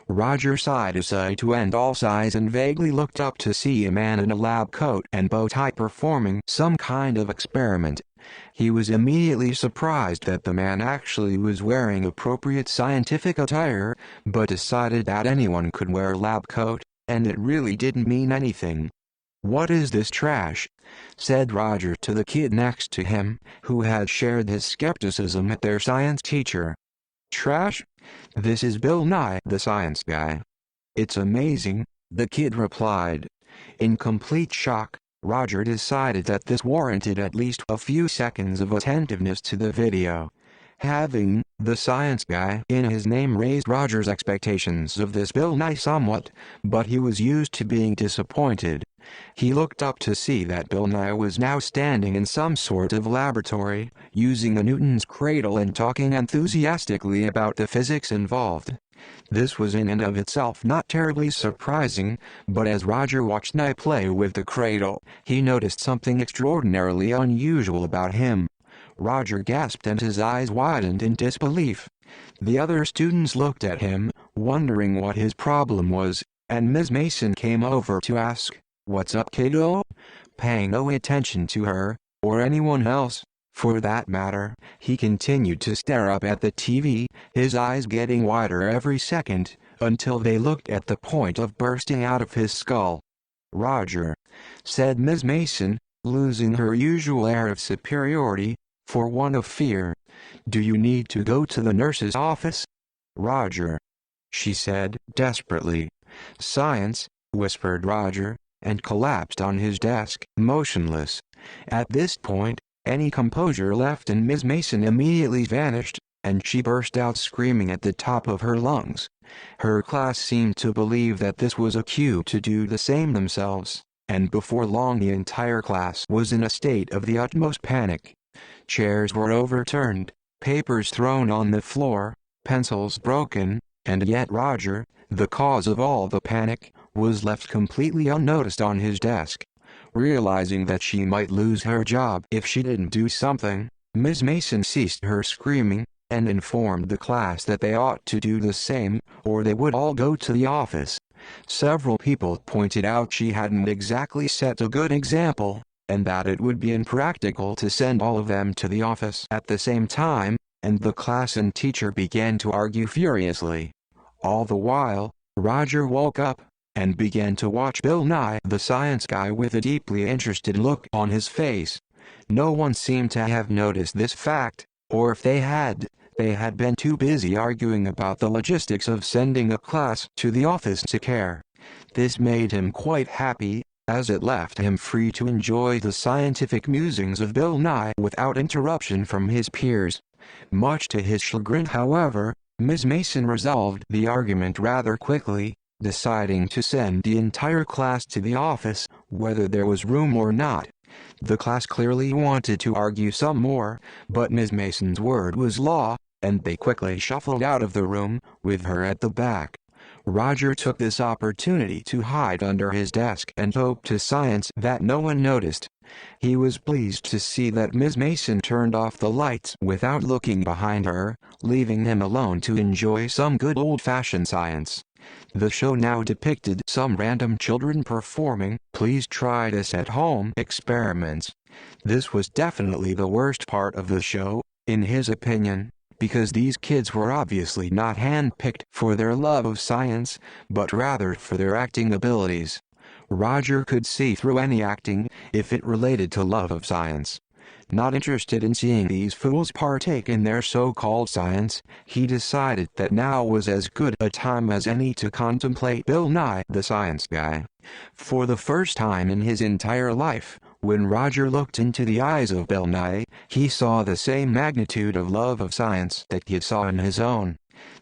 Roger sighed aside to end all sighs and vaguely looked up to see a man in a lab coat and bow tie performing some kind of experiment. He was immediately surprised that the man actually was wearing appropriate scientific attire, but decided that anyone could wear a lab coat, and it really didn't mean anything. "What is this trash?" said Roger to the kid next to him, who had shared his skepticism at their science teacher. "Trash? This is Bill Nye, the science guy. It's amazing," the kid replied. In complete shock, Roger decided that this warranted at least a few seconds of attentiveness to the video. Having the science guy in his name raised Roger's expectations of this Bill Nye somewhat, but he was used to being disappointed. He looked up to see that Bill Nye was now standing in some sort of laboratory, using a Newton's cradle and talking enthusiastically about the physics involved. This was in and of itself not terribly surprising, but as Roger watched Nye play with the cradle, he noticed something extraordinarily unusual about him. Roger gasped and his eyes widened in disbelief. The other students looked at him, wondering what his problem was, and Ms. Mason came over to ask, "What's up, kiddo?" Paying no attention to her, or anyone else, for that matter, he continued to stare up at the TV, his eyes getting wider every second, until they looked at the point of bursting out of his skull. "Roger," said Ms. Mason, losing her usual air of superiority, for one of fear. "Do you need to go to the nurse's office?" "Roger," she said, desperately. "Science," whispered Roger, and collapsed on his desk, motionless. At this point, any composure left in Ms. Mason immediately vanished, and she burst out screaming at the top of her lungs. Her class seemed to believe that this was a cue to do the same themselves, and before long the entire class was in a state of the utmost panic. Chairs were overturned, papers thrown on the floor, pencils broken, and yet Roger, the cause of all the panic, was left completely unnoticed on his desk. Realizing that she might lose her job if she didn't do something, Ms. Mason ceased her screaming, and informed the class that they ought to do the same, or they would all go to the office. Several people pointed out she hadn't exactly set a good example, and that it would be impractical to send all of them to the office at the same time, and the class and teacher began to argue furiously. All the while, Roger woke up, and began to watch Bill Nye the science guy with a deeply interested look on his face. No one seemed to have noticed this fact, or if they had been too busy arguing about the logistics of sending a class to the office to care. This made him quite happy, as it left him free to enjoy the scientific musings of Bill Nye without interruption from his peers. Much to his chagrin, however, Ms. Mason resolved the argument rather quickly, deciding to send the entire class to the office, whether there was room or not. The class clearly wanted to argue some more, but Ms. Mason's word was law, and they quickly shuffled out of the room, with her at the back. Roger took this opportunity to hide under his desk and hope to science that no one noticed. He was pleased to see that Ms. Mason turned off the lights without looking behind her, leaving him alone to enjoy some good old-fashioned science. The show now depicted some random children performing "please try this at home" experiments. This was definitely the worst part of the show, in his opinion, because these kids were obviously not handpicked for their love of science, but rather for their acting abilities. Roger could see through any acting, if it related to love of science. Not interested in seeing these fools partake in their so-called science, he decided that now was as good a time as any to contemplate Bill Nye the Science Guy. For the first time in his entire life, when Roger looked into the eyes of Bill Nye, he saw the same magnitude of love of science that he saw in his own.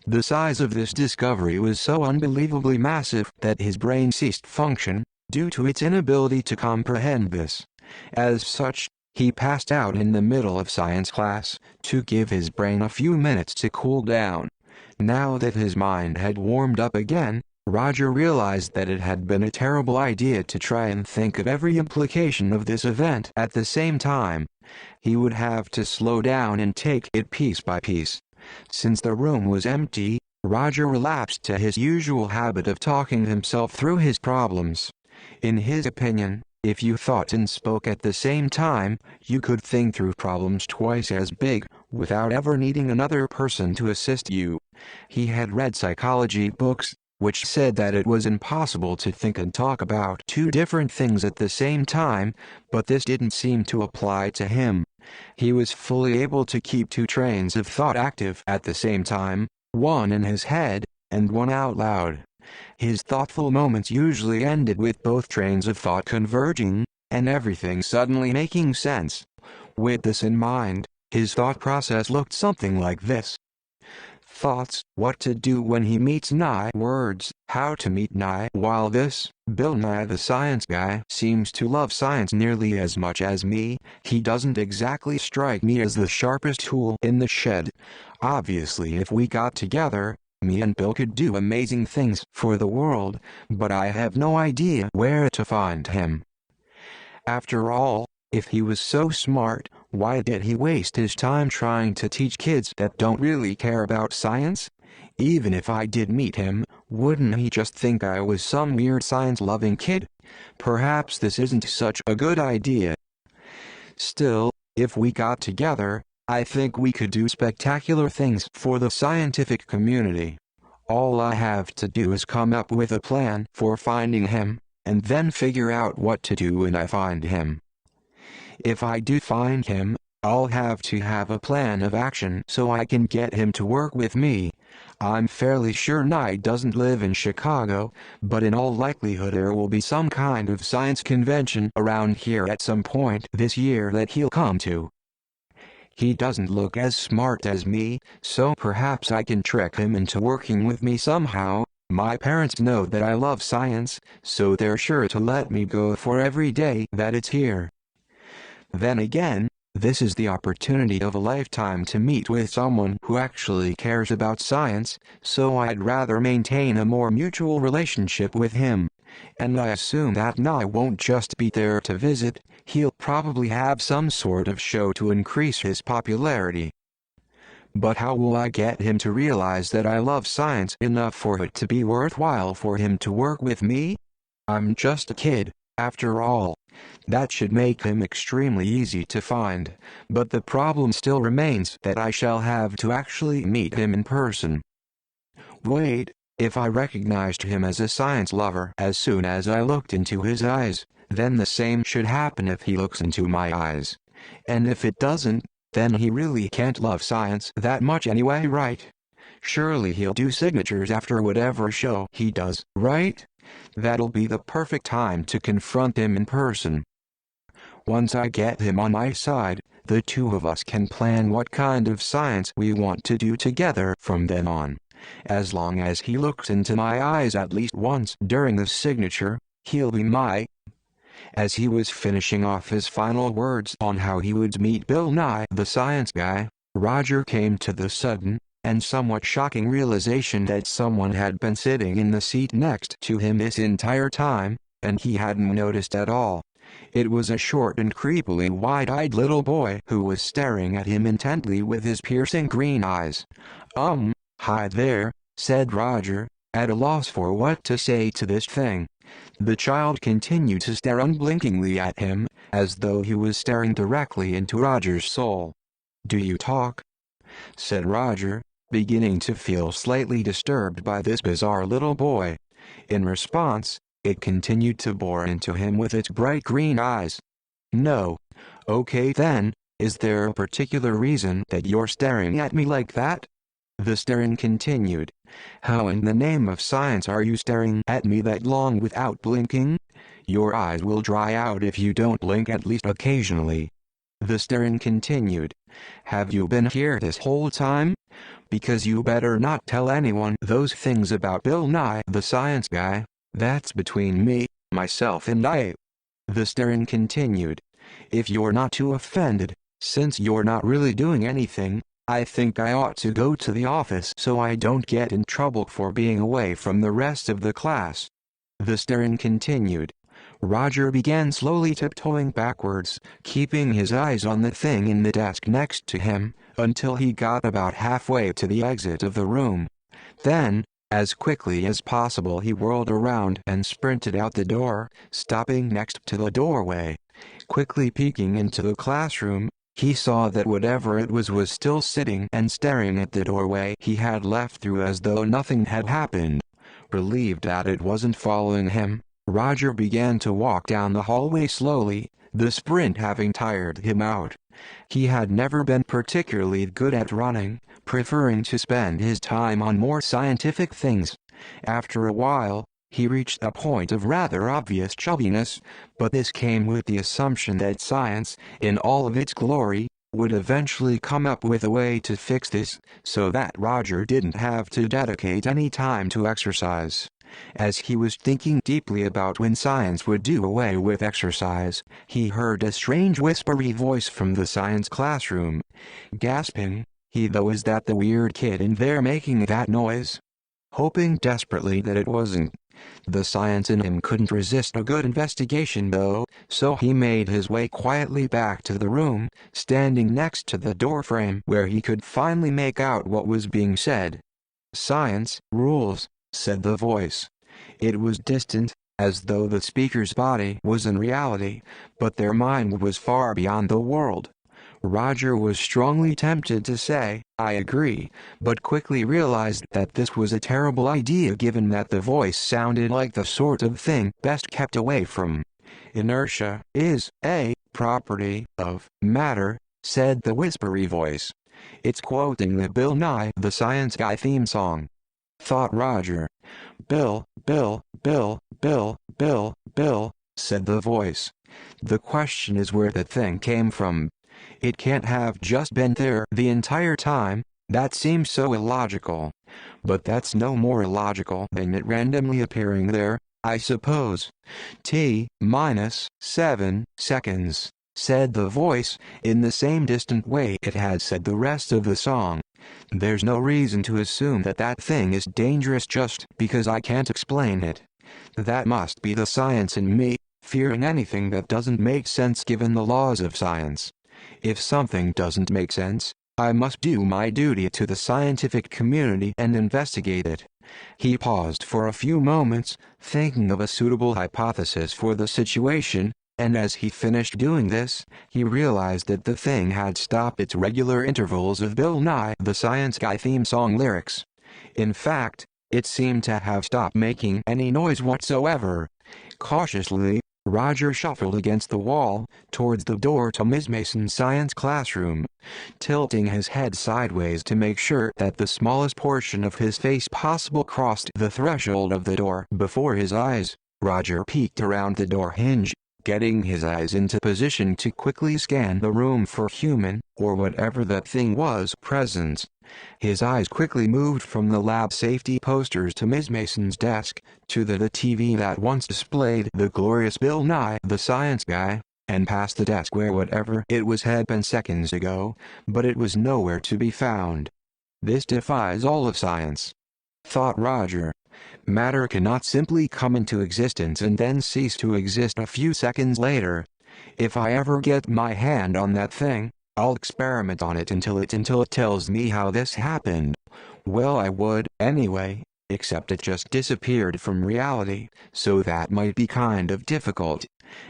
The size of this discovery was so unbelievably massive that his brain ceased function, due to its inability to comprehend this. As such, he passed out in the middle of science class, to give his brain a few minutes to cool down. Now that his mind had warmed up again, Roger realized that it had been a terrible idea to try and think of every implication of this event at the same time. He would have to slow down and take it piece by piece. Since the room was empty, Roger relapsed to his usual habit of talking himself through his problems. In his opinion, if you thought and spoke at the same time, you could think through problems twice as big, without ever needing another person to assist you. He had read psychology books, which said that it was impossible to think and talk about two different things at the same time, but this didn't seem to apply to him. He was fully able to keep two trains of thought active at the same time, one in his head, and one out loud. His thoughtful moments usually ended with both trains of thought converging, and everything suddenly making sense. With this in mind, his thought process looked something like this. Thoughts: what to do when he meets Nye. Words: how to meet Nye. While this, Bill Nye the Science Guy, seems to love science nearly as much as me, he doesn't exactly strike me as the sharpest tool in the shed. Obviously, if we got together, me and Bill could do amazing things for the world, but I have no idea where to find him. After all, if he was so smart, why did he waste his time trying to teach kids that don't really care about science? Even if I did meet him, wouldn't he just think I was some weird science-loving kid? Perhaps this isn't such a good idea. Still, if we got together, I think we could do spectacular things for the scientific community. All I have to do is come up with a plan for finding him, and then figure out what to do when I find him. If I do find him, I'll have to have a plan of action so I can get him to work with me. I'm fairly sure Nye doesn't live in Chicago, but in all likelihood there will be some kind of science convention around here at some point this year that he'll come to. He doesn't look as smart as me, so perhaps I can trick him into working with me somehow. My parents know that I love science, so they're sure to let me go for every day that it's here. Then again, this is the opportunity of a lifetime to meet with someone who actually cares about science, so I'd rather maintain a more mutual relationship with him. And I assume that Nye won't just be there to visit, he'll probably have some sort of show to increase his popularity. But how will I get him to realize that I love science enough for it to be worthwhile for him to work with me? I'm just a kid, after all. That should make him extremely easy to find, but the problem still remains that I shall have to actually meet him in person. Wait, if I recognized him as a science lover as soon as I looked into his eyes, then the same should happen if he looks into my eyes. And if it doesn't, then he really can't love science that much anyway, right? Surely he'll do signatures after whatever show he does, right? That'll be the perfect time to confront him in person. Once I get him on my side, the two of us can plan what kind of science we want to do together from then on. As long as he looks into my eyes at least once during the signature, he'll be my. As he was finishing off his final words on how he would meet Bill Nye the Science Guy, Roger came to the sudden and somewhat shocking realization that someone had been sitting in the seat next to him this entire time, and he hadn't noticed at all. It was a short and creepily wide-eyed little boy who was staring at him intently with his piercing green eyes. Hi there," said Roger, at a loss for what to say to this thing. The child continued to stare unblinkingly at him, as though he was staring directly into Roger's soul. "Do you talk?" said Roger, beginning to feel slightly disturbed by this bizarre little boy. In response, it continued to bore into him with its bright green eyes. "No. Okay then, is there a particular reason that you're staring at me like that?" The staring continued. "How in the name of science are you staring at me that long without blinking? Your eyes will dry out if you don't blink at least occasionally." The staring continued. "Have you been here this whole time? Because you better not tell anyone those things about Bill Nye the Science Guy. That's between me, myself and I." The staring continued. "If you're not too offended, since you're not really doing anything, I think I ought to go to the office so I don't get in trouble for being away from the rest of the class." The staring continued. Roger began slowly tiptoeing backwards, keeping his eyes on the thing in the desk next to him, until he got about halfway to the exit of the room. Then, as quickly as possible he whirled around and sprinted out the door, stopping next to the doorway. Quickly peeking into the classroom, he saw that whatever it was still sitting and staring at the doorway he had left through as though nothing had happened. Relieved that it wasn't following him, Roger began to walk down the hallway slowly, the sprint having tired him out. He had never been particularly good at running, preferring to spend his time on more scientific things. After a while, he reached a point of rather obvious chubbiness, but this came with the assumption that science, in all of its glory, would eventually come up with a way to fix this, so that Roger didn't have to dedicate any time to exercise. As he was thinking deeply about when science would do away with exercise, he heard a strange whispery voice from the science classroom. Gasping, "Is that the weird kid in there making that noise?" Hoping desperately that it wasn't. The science in him couldn't resist a good investigation though, so he made his way quietly back to the room, standing next to the doorframe where he could finally make out what was being said. "Science rules," said the voice. It was distant, as though the speaker's body was in reality, but their mind was far beyond the world. Roger was strongly tempted to say, "I agree," but quickly realized that this was a terrible idea given that the voice sounded like the sort of thing best kept away from. "Inertia is a property of matter," said the whispery voice. "It's quoting the Bill Nye the Science Guy theme song," thought Roger. "Bill, Bill, Bill, Bill, Bill, Bill," said the voice. "The question is where the thing came from. It can't have just been there the entire time. That seems so illogical. But that's no more illogical than it randomly appearing there, I suppose." "T-7 seconds," said the voice, in the same distant way it had said the rest of the song. "There's no reason to assume that that thing is dangerous just because I can't explain it. That must be the science in me, fearing anything that doesn't make sense given the laws of science. If something doesn't make sense, I must do my duty to the scientific community and investigate it." He paused for a few moments, thinking of a suitable hypothesis for the situation, and as he finished doing this, he realized that the thing had stopped its regular intervals of Bill Nye the Science Guy theme song lyrics. In fact, it seemed to have stopped making any noise whatsoever. Cautiously, Roger shuffled against the wall, towards the door to Ms. Mason's science classroom. Tilting his head sideways to make sure that the smallest portion of his face possible crossed the threshold of the door before his eyes, Roger peeked around the door hinge. getting his eyes into position to quickly scan the room for human, or whatever that thing was, presence. His eyes quickly moved from the lab safety posters to Ms. Mason's desk, to the TV that once displayed the glorious Bill Nye the Science Guy, and past the desk where whatever it was had been seconds ago, but it was nowhere to be found. This defies all of science, thought Roger. Matter cannot simply come into existence and then cease to exist a few seconds later. If I ever get my hand on that thing, I'll experiment on it until it tells me how this happened. Well, I would, anyway, except it just disappeared from reality, so that might be kind of difficult.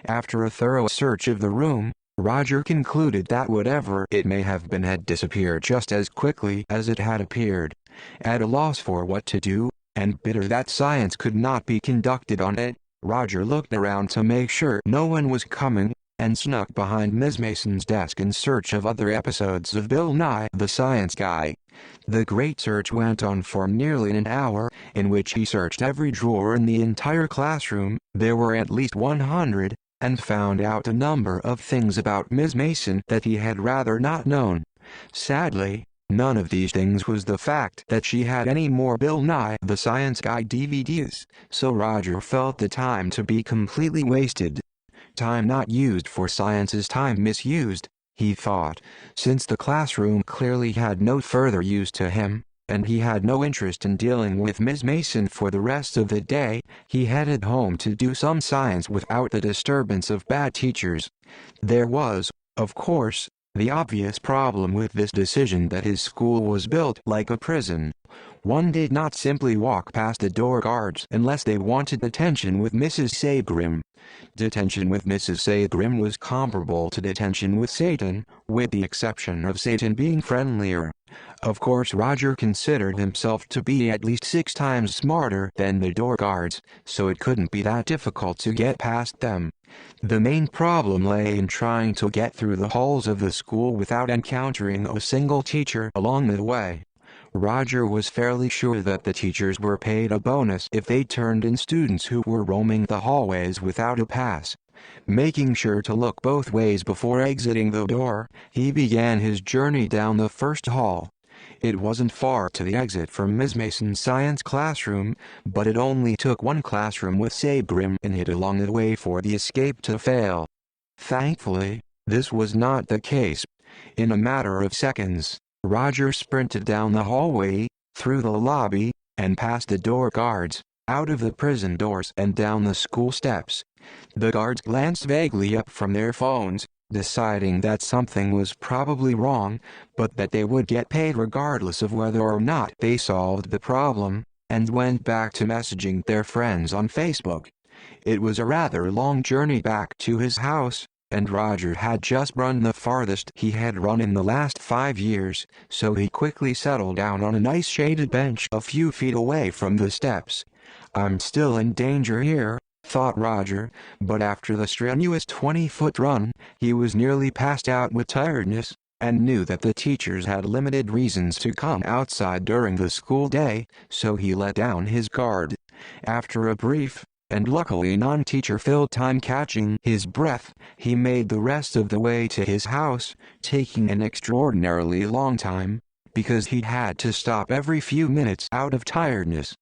After a thorough search of the room, Roger concluded that whatever it may have been had disappeared just as quickly as it had appeared. At a loss for what to do, and bitter that science could not be conducted on it, Roger looked around to make sure no one was coming, and snuck behind Ms. Mason's desk in search of other episodes of Bill Nye the Science Guy. The great search went on for nearly an hour, in which he searched every drawer in the entire classroom, there were at least 100, and found out a number of things about Ms. Mason that he had rather not known. Sadly, none of these things was the fact that she had any more Bill Nye the Science Guy DVDs, so Roger felt the time to be completely wasted. Time not used for science is time misused, he thought, since the classroom clearly had no further use to him, and he had no interest in dealing with Ms. Mason for the rest of the day. He headed home to do some science without the disturbance of bad teachers. There was, of course, the obvious problem with this decision that his school was built like a prison. One did not simply walk past the door guards unless they wanted detention with Mrs. Sagrim. Detention with Mrs. Sagrim was comparable to detention with Satan, with the exception of Satan being friendlier. Of course, Roger considered himself to be at least 6 times smarter than the door guards, so it couldn't be that difficult to get past them. The main problem lay in trying to get through the halls of the school without encountering a single teacher along the way. Roger was fairly sure that the teachers were paid a bonus if they turned in students who were roaming the hallways without a pass. Making sure to look both ways before exiting the door, he began his journey down the first hall. It wasn't far to the exit from Ms. Mason's science classroom, but it only took one classroom with Sagrim in it along the way for the escape to fail. Thankfully, this was not the case. In a matter of seconds, Roger sprinted down the hallway, through the lobby, and past the door guards, out of the prison doors and down the school steps. The guards glanced vaguely up from their phones, deciding that something was probably wrong, but that they would get paid regardless of whether or not they solved the problem, and went back to messaging their friends on Facebook. It was a rather long journey back to his house, and Roger had just run the farthest he had run in the last 5 years, so he quickly settled down on a nice shaded bench a few feet away from the steps. I'm still in danger here, thought Roger, but after the strenuous 20-foot run, he was nearly passed out with tiredness, and knew that the teachers had limited reasons to come outside during the school day, so he let down his guard. After a brief, and luckily non-teacher-filled time catching his breath, he made the rest of the way to his house, taking an extraordinarily long time, because he had to stop every few minutes out of tiredness.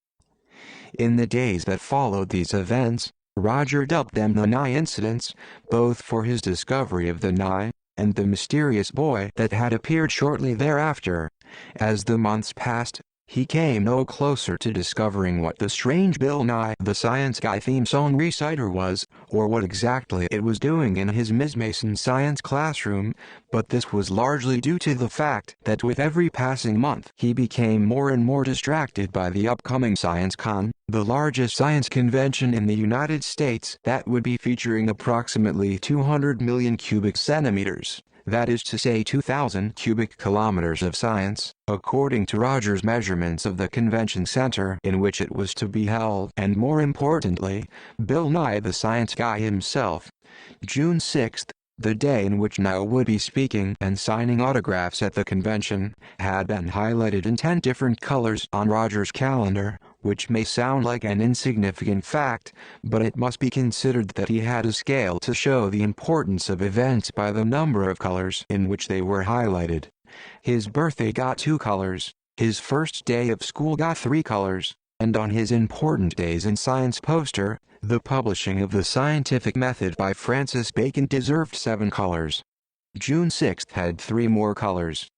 In the days that followed these events, Roger dubbed them the Nye incidents, both for his discovery of the Nye, and the mysterious boy that had appeared shortly thereafter. As the months passed, he came no closer to discovering what the strange Bill Nye the Science Guy theme song reciter was, or what exactly it was doing in his Ms. Mason science classroom, but this was largely due to the fact that with every passing month he became more and more distracted by the upcoming ScienceCon, the largest science convention in the United States that would be featuring approximately 200 million cubic centimeters. That is to say 2,000 cubic kilometers of science, according to Roger's measurements of the convention center in which it was to be held, and more importantly, Bill Nye the Science Guy himself. June 6th, the day in which Nye would be speaking and signing autographs at the convention, had been highlighted in 10 different colors on Roger's calendar, which may sound like an insignificant fact, but it must be considered that he had a scale to show the importance of events by the number of colors in which they were highlighted. His birthday got 2 colors, his first day of school got 3 colors, and on his important days in science poster, the publishing of The Scientific Method by Francis Bacon deserved 7 colors. June 6th had 3 more colors.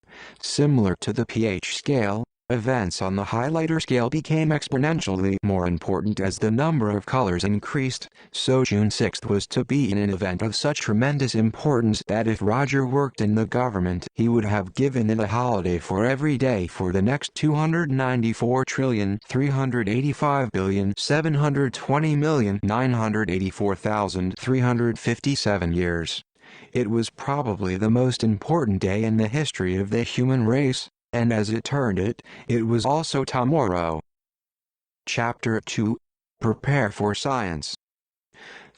Similar to the pH scale, events on the highlighter scale became exponentially more important as the number of colors increased, so June 6th was to be an event of such tremendous importance that if Roger worked in the government he would have given it a holiday for every day for the next 294,385,720,984,357 years. It was probably the most important day in the history of the human race, and as it turned it was also tomorrow. Chapter 2. Prepare for Science.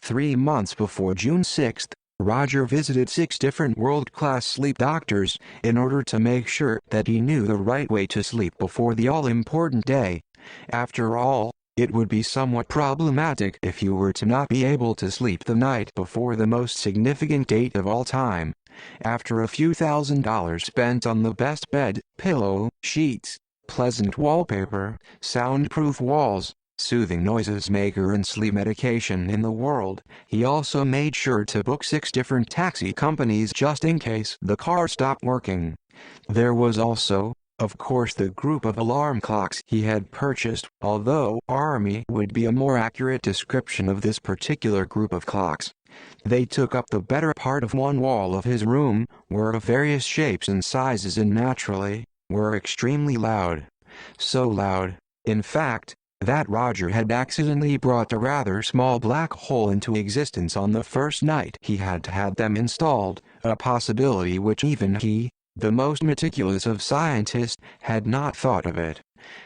3 months before June 6th, Roger visited 6 different world-class sleep doctors in order to make sure that he knew the right way to sleep before the all-important day. After all, it would be somewhat problematic if you were to not be able to sleep the night before the most significant date of all time. After a few $1,000s spent on the best bed, pillow, sheets, pleasant wallpaper, soundproof walls, soothing noises maker and sleep medication in the world, he also made sure to book 6 different taxi companies just in case the car stopped working. There was also, of course, the group of alarm clocks he had purchased, although "army" would be a more accurate description of this particular group of clocks. They took up the better part of one wall of his room, were of various shapes and sizes and naturally, were extremely loud. So loud, in fact, that Roger had accidentally brought a rather small black hole into existence on the first night he had had them installed, a possibility which even he, the most meticulous of scientists, had not thought of it.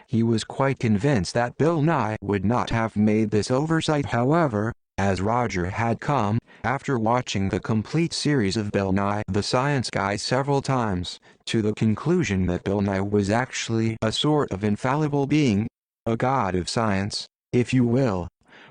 He was quite convinced that Bill Nye would not have made this oversight, however, as Roger had come, after watching the complete series of Bill Nye the Science Guy several times, to the conclusion that Bill Nye was actually a sort of infallible being, a god of science, if you will.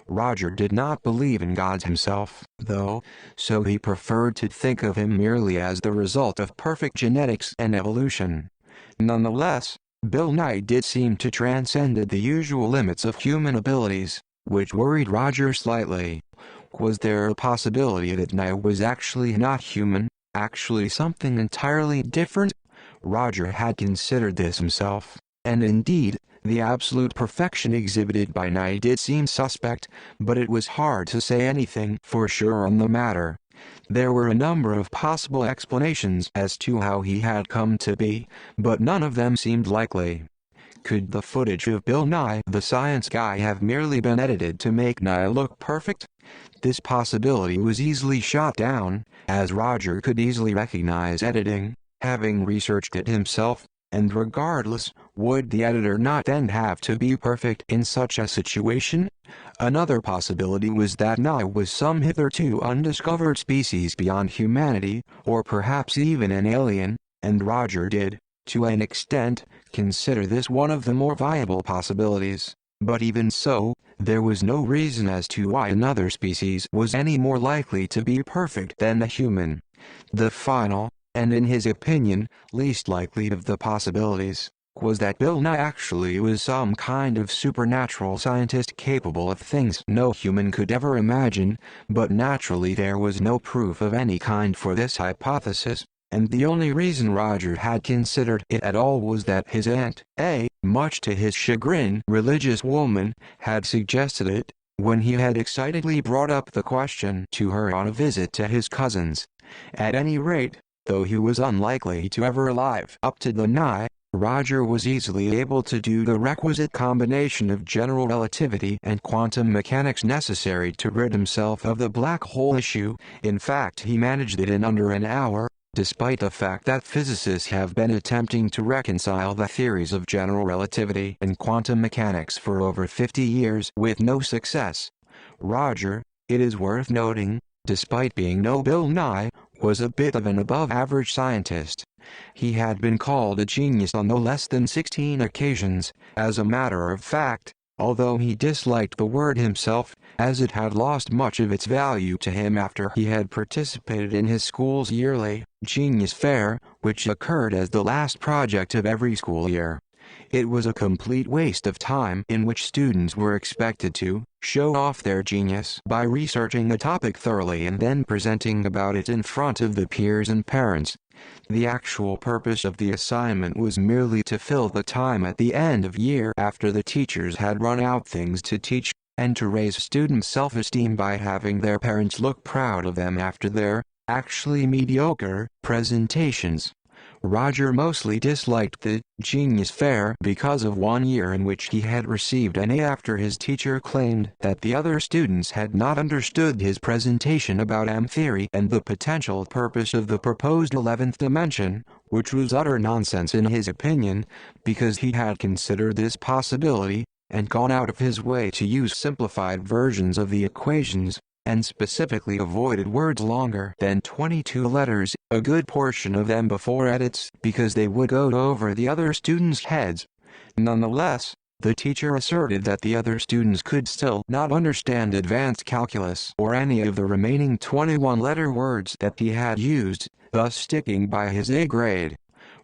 Roger did not believe in gods himself, though, so he preferred to think of him merely as the result of perfect genetics and evolution. Nonetheless, Bill Nye did seem to transcend the usual limits of human abilities, which worried Roger slightly. Was there a possibility that Nye was actually not human, actually something entirely different? Roger had considered this himself, and indeed, the absolute perfection exhibited by Nye did seem suspect, but it was hard to say anything for sure on the matter. There were a number of possible explanations as to how he had come to be, but none of them seemed likely. Could the footage of Bill Nye the Science Guy have merely been edited to make Nye look perfect? This possibility was easily shot down, as Roger could easily recognize editing, having researched it himself, and regardless, would the editor not then have to be perfect in such a situation? Another possibility was that Nye was some hitherto undiscovered species beyond humanity, or perhaps even an alien, and Roger did, to an extent, consider this one of the more viable possibilities. But even so, there was no reason as to why another species was any more likely to be perfect than the human. The final, and in his opinion, least likely of the possibilities, was that Bill Nye actually was some kind of supernatural scientist capable of things no human could ever imagine, but naturally there was no proof of any kind for this hypothesis, and the only reason Roger had considered it at all was that his aunt, much to his chagrin, religious woman, had suggested it, when he had excitedly brought up the question to her on a visit to his cousins. At any rate, though he was unlikely to ever live up to the Nye, Roger was easily able to do the requisite combination of general relativity and quantum mechanics necessary to rid himself of the black hole issue. In fact, he managed it in under an hour, despite the fact that physicists have been attempting to reconcile the theories of general relativity and quantum mechanics for over 50 years with no success. Roger, it is worth noting, despite being no Bill Nye, was a bit of an above-average scientist. He had been called a genius on no less than 16 occasions. As a matter of fact, although he disliked the word himself, as it had lost much of its value to him after he had participated in his school's yearly Genius Fair, which occurred as the last project of every school year. It was a complete waste of time in which students were expected to show off their genius by researching a topic thoroughly and then presenting about it in front of the peers and parents. The actual purpose of the assignment was merely to fill the time at the end of year after the teachers had run out things to teach, and to raise students' self-esteem by having their parents look proud of them after their, actually mediocre, presentations. Roger mostly disliked the Genius Fair because of one year in which he had received an A after his teacher claimed that the other students had not understood his presentation about M-theory and the potential purpose of the proposed 11th dimension, which was utter nonsense in his opinion, because he had considered this possibility, and gone out of his way to use simplified versions of the equations, and specifically avoided words longer than 22 letters, a good portion of them before edits, because they would go over the other students' heads. Nonetheless, the teacher asserted that the other students could still not understand advanced calculus or any of the remaining 21-letter words that he had used, thus sticking by his A grade.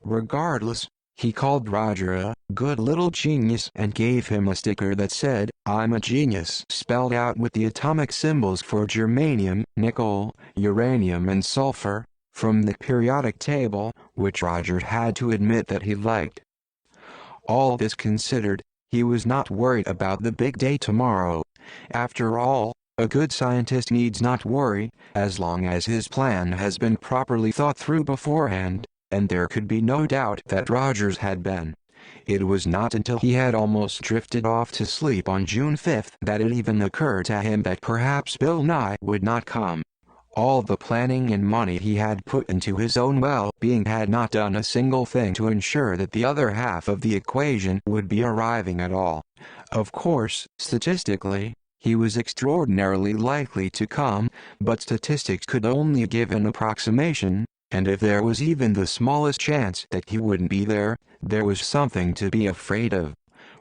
Regardless, he called Roger a good little genius and gave him a sticker that said, "I'm a genius," spelled out with the atomic symbols for germanium, nickel, uranium and sulfur, from the periodic table, which Roger had to admit that he liked. All this considered, he was not worried about the big day tomorrow. After all, a good scientist needs not worry, as long as his plan has been properly thought through beforehand. And there could be no doubt that Rogers had been. It was not until he had almost drifted off to sleep on June 5th that it even occurred to him that perhaps Bill Nye would not come. All the planning and money he had put into his own well-being had not done a single thing to ensure that the other half of the equation would be arriving at all. Of course, statistically, he was extraordinarily likely to come, but statistics could only give an approximation. And if there was even the smallest chance that he wouldn't be there, there was something to be afraid of.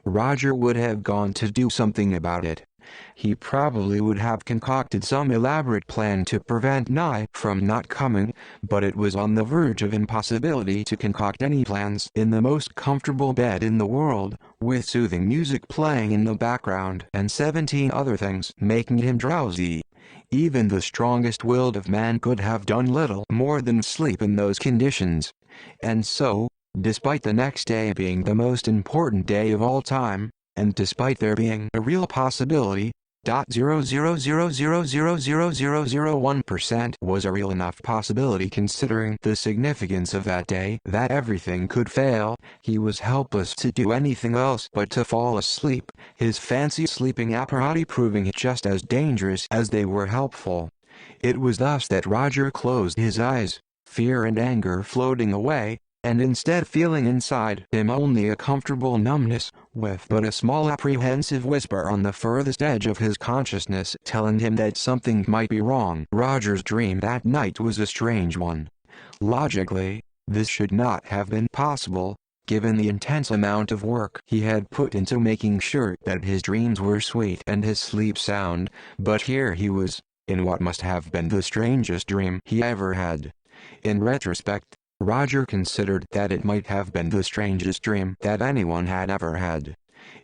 Roger would have gone to do something about it. He probably would have concocted some elaborate plan to prevent Nye from not coming, but it was on the verge of impossibility to concoct any plans in the most comfortable bed in the world, with soothing music playing in the background and 17 other things making him drowsy. Even the strongest-willed of man could have done little more than sleep in those conditions. And so, despite the next day being the most important day of all time, and despite there being a real possibility, 0.000000001% was a real enough possibility considering the significance of that day that everything could fail, he was helpless to do anything else but to fall asleep, his fancy sleeping apparatus proving just as dangerous as they were helpful. It was thus that Roger closed his eyes, fear and anger floating away, and instead feeling inside him only a comfortable numbness, with but a small apprehensive whisper on the furthest edge of his consciousness telling him that something might be wrong. Roger's dream that night was a strange one. Logically, this should not have been possible, given the intense amount of work he had put into making sure that his dreams were sweet and his sleep sound, but here he was, in what must have been the strangest dream he ever had. In retrospect, Roger considered that it might have been the strangest dream that anyone had ever had.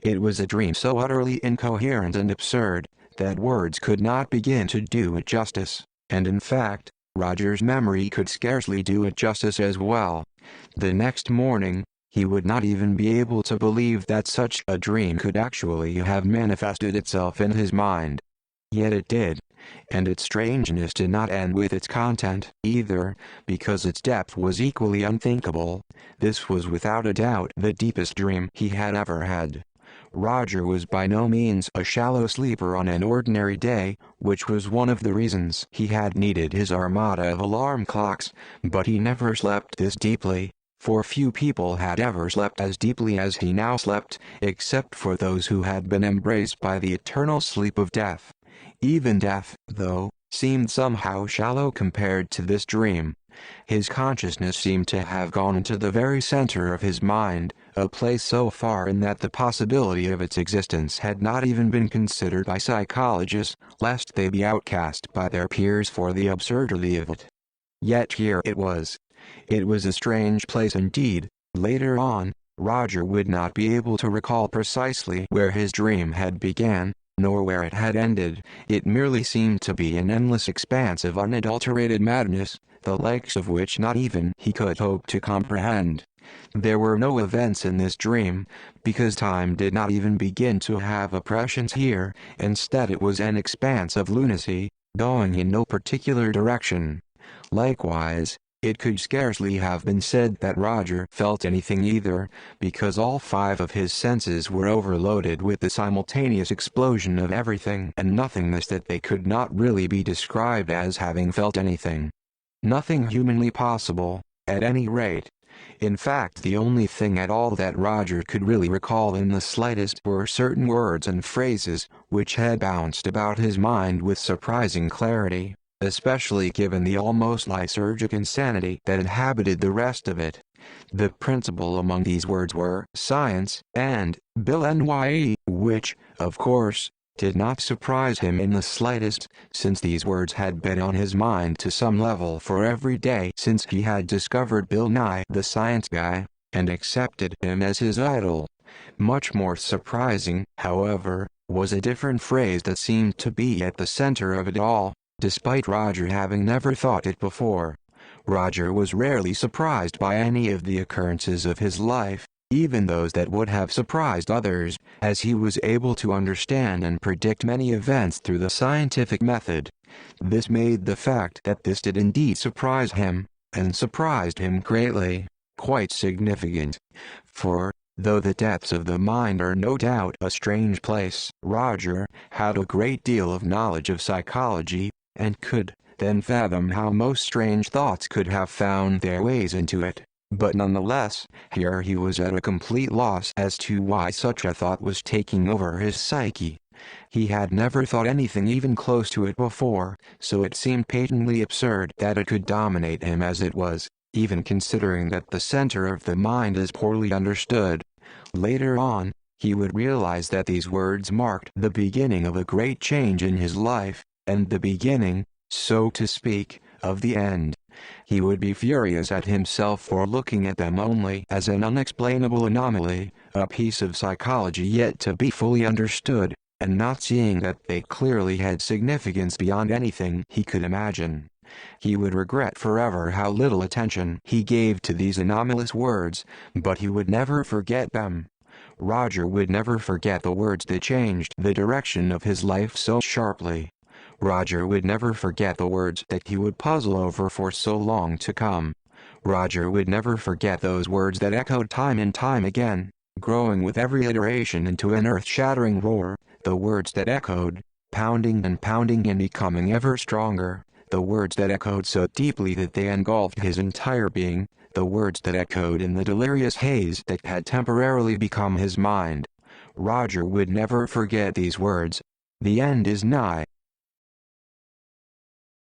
It was a dream so utterly incoherent and absurd, that words could not begin to do it justice, and in fact, Roger's memory could scarcely do it justice as well. The next morning, he would not even be able to believe that such a dream could actually have manifested itself in his mind. Yet it did. And its strangeness did not end with its content, either, because its depth was equally unthinkable. This was without a doubt the deepest dream he had ever had. Roger was by no means a shallow sleeper on an ordinary day, which was one of the reasons he had needed his armada of alarm clocks, but he never slept this deeply, for few people had ever slept as deeply as he now slept, except for those who had been embraced by the eternal sleep of death. Even death, though, seemed somehow shallow compared to this dream. His consciousness seemed to have gone into the very center of his mind, a place so foreign that the possibility of its existence had not even been considered by psychologists, lest they be outcast by their peers for the absurdity of it. Yet here it was. It was a strange place indeed. Later on, Roger would not be able to recall precisely where his dream had begun, nor where it had ended. It merely seemed to be an endless expanse of unadulterated madness, the likes of which not even he could hope to comprehend. There were no events in this dream, because time did not even begin to have a prescience here. Instead it was an expanse of lunacy, going in no particular direction. Likewise, it could scarcely have been said that Roger felt anything either, because all five of his senses were overloaded with the simultaneous explosion of everything and nothingness that they could not really be described as having felt anything. Nothing humanly possible, at any rate. In fact, the only thing at all that Roger could really recall in the slightest were certain words and phrases, which had bounced about his mind with surprising clarity, especially given the almost lysergic insanity that inhabited the rest of it. The principal among these words were science and Bill Nye, which, of course, did not surprise him in the slightest, since these words had been on his mind to some level for every day since he had discovered Bill Nye the Science Guy, and accepted him as his idol. Much more surprising, however, was a different phrase that seemed to be at the center of it all, despite Roger having never thought it before. Roger was rarely surprised by any of the occurrences of his life, even those that would have surprised others, as he was able to understand and predict many events through the scientific method. This made the fact that this did indeed surprise him, and surprised him greatly, quite significant. For, though the depths of the mind are no doubt a strange place, Roger had a great deal of knowledge of psychology, and could then fathom how most strange thoughts could have found their ways into it. But nonetheless, here he was at a complete loss as to why such a thought was taking over his psyche. He had never thought anything even close to it before, so it seemed patently absurd that it could dominate him as it was, even considering that the center of the mind is poorly understood. Later on, he would realize that these words marked the beginning of a great change in his life, and the beginning, so to speak, of the end. He would be furious at himself for looking at them only as an unexplainable anomaly, a piece of psychology yet to be fully understood, and not seeing that they clearly had significance beyond anything he could imagine. He would regret forever how little attention he gave to these anomalous words, but he would never forget them. Roger would never forget the words that changed the direction of his life so sharply. Roger would never forget the words that he would puzzle over for so long to come. Roger would never forget those words that echoed time and time again, growing with every iteration into an earth-shattering roar, the words that echoed, pounding and becoming ever stronger, the words that echoed so deeply that they engulfed his entire being, the words that echoed in the delirious haze that had temporarily become his mind. Roger would never forget these words. The end is nigh.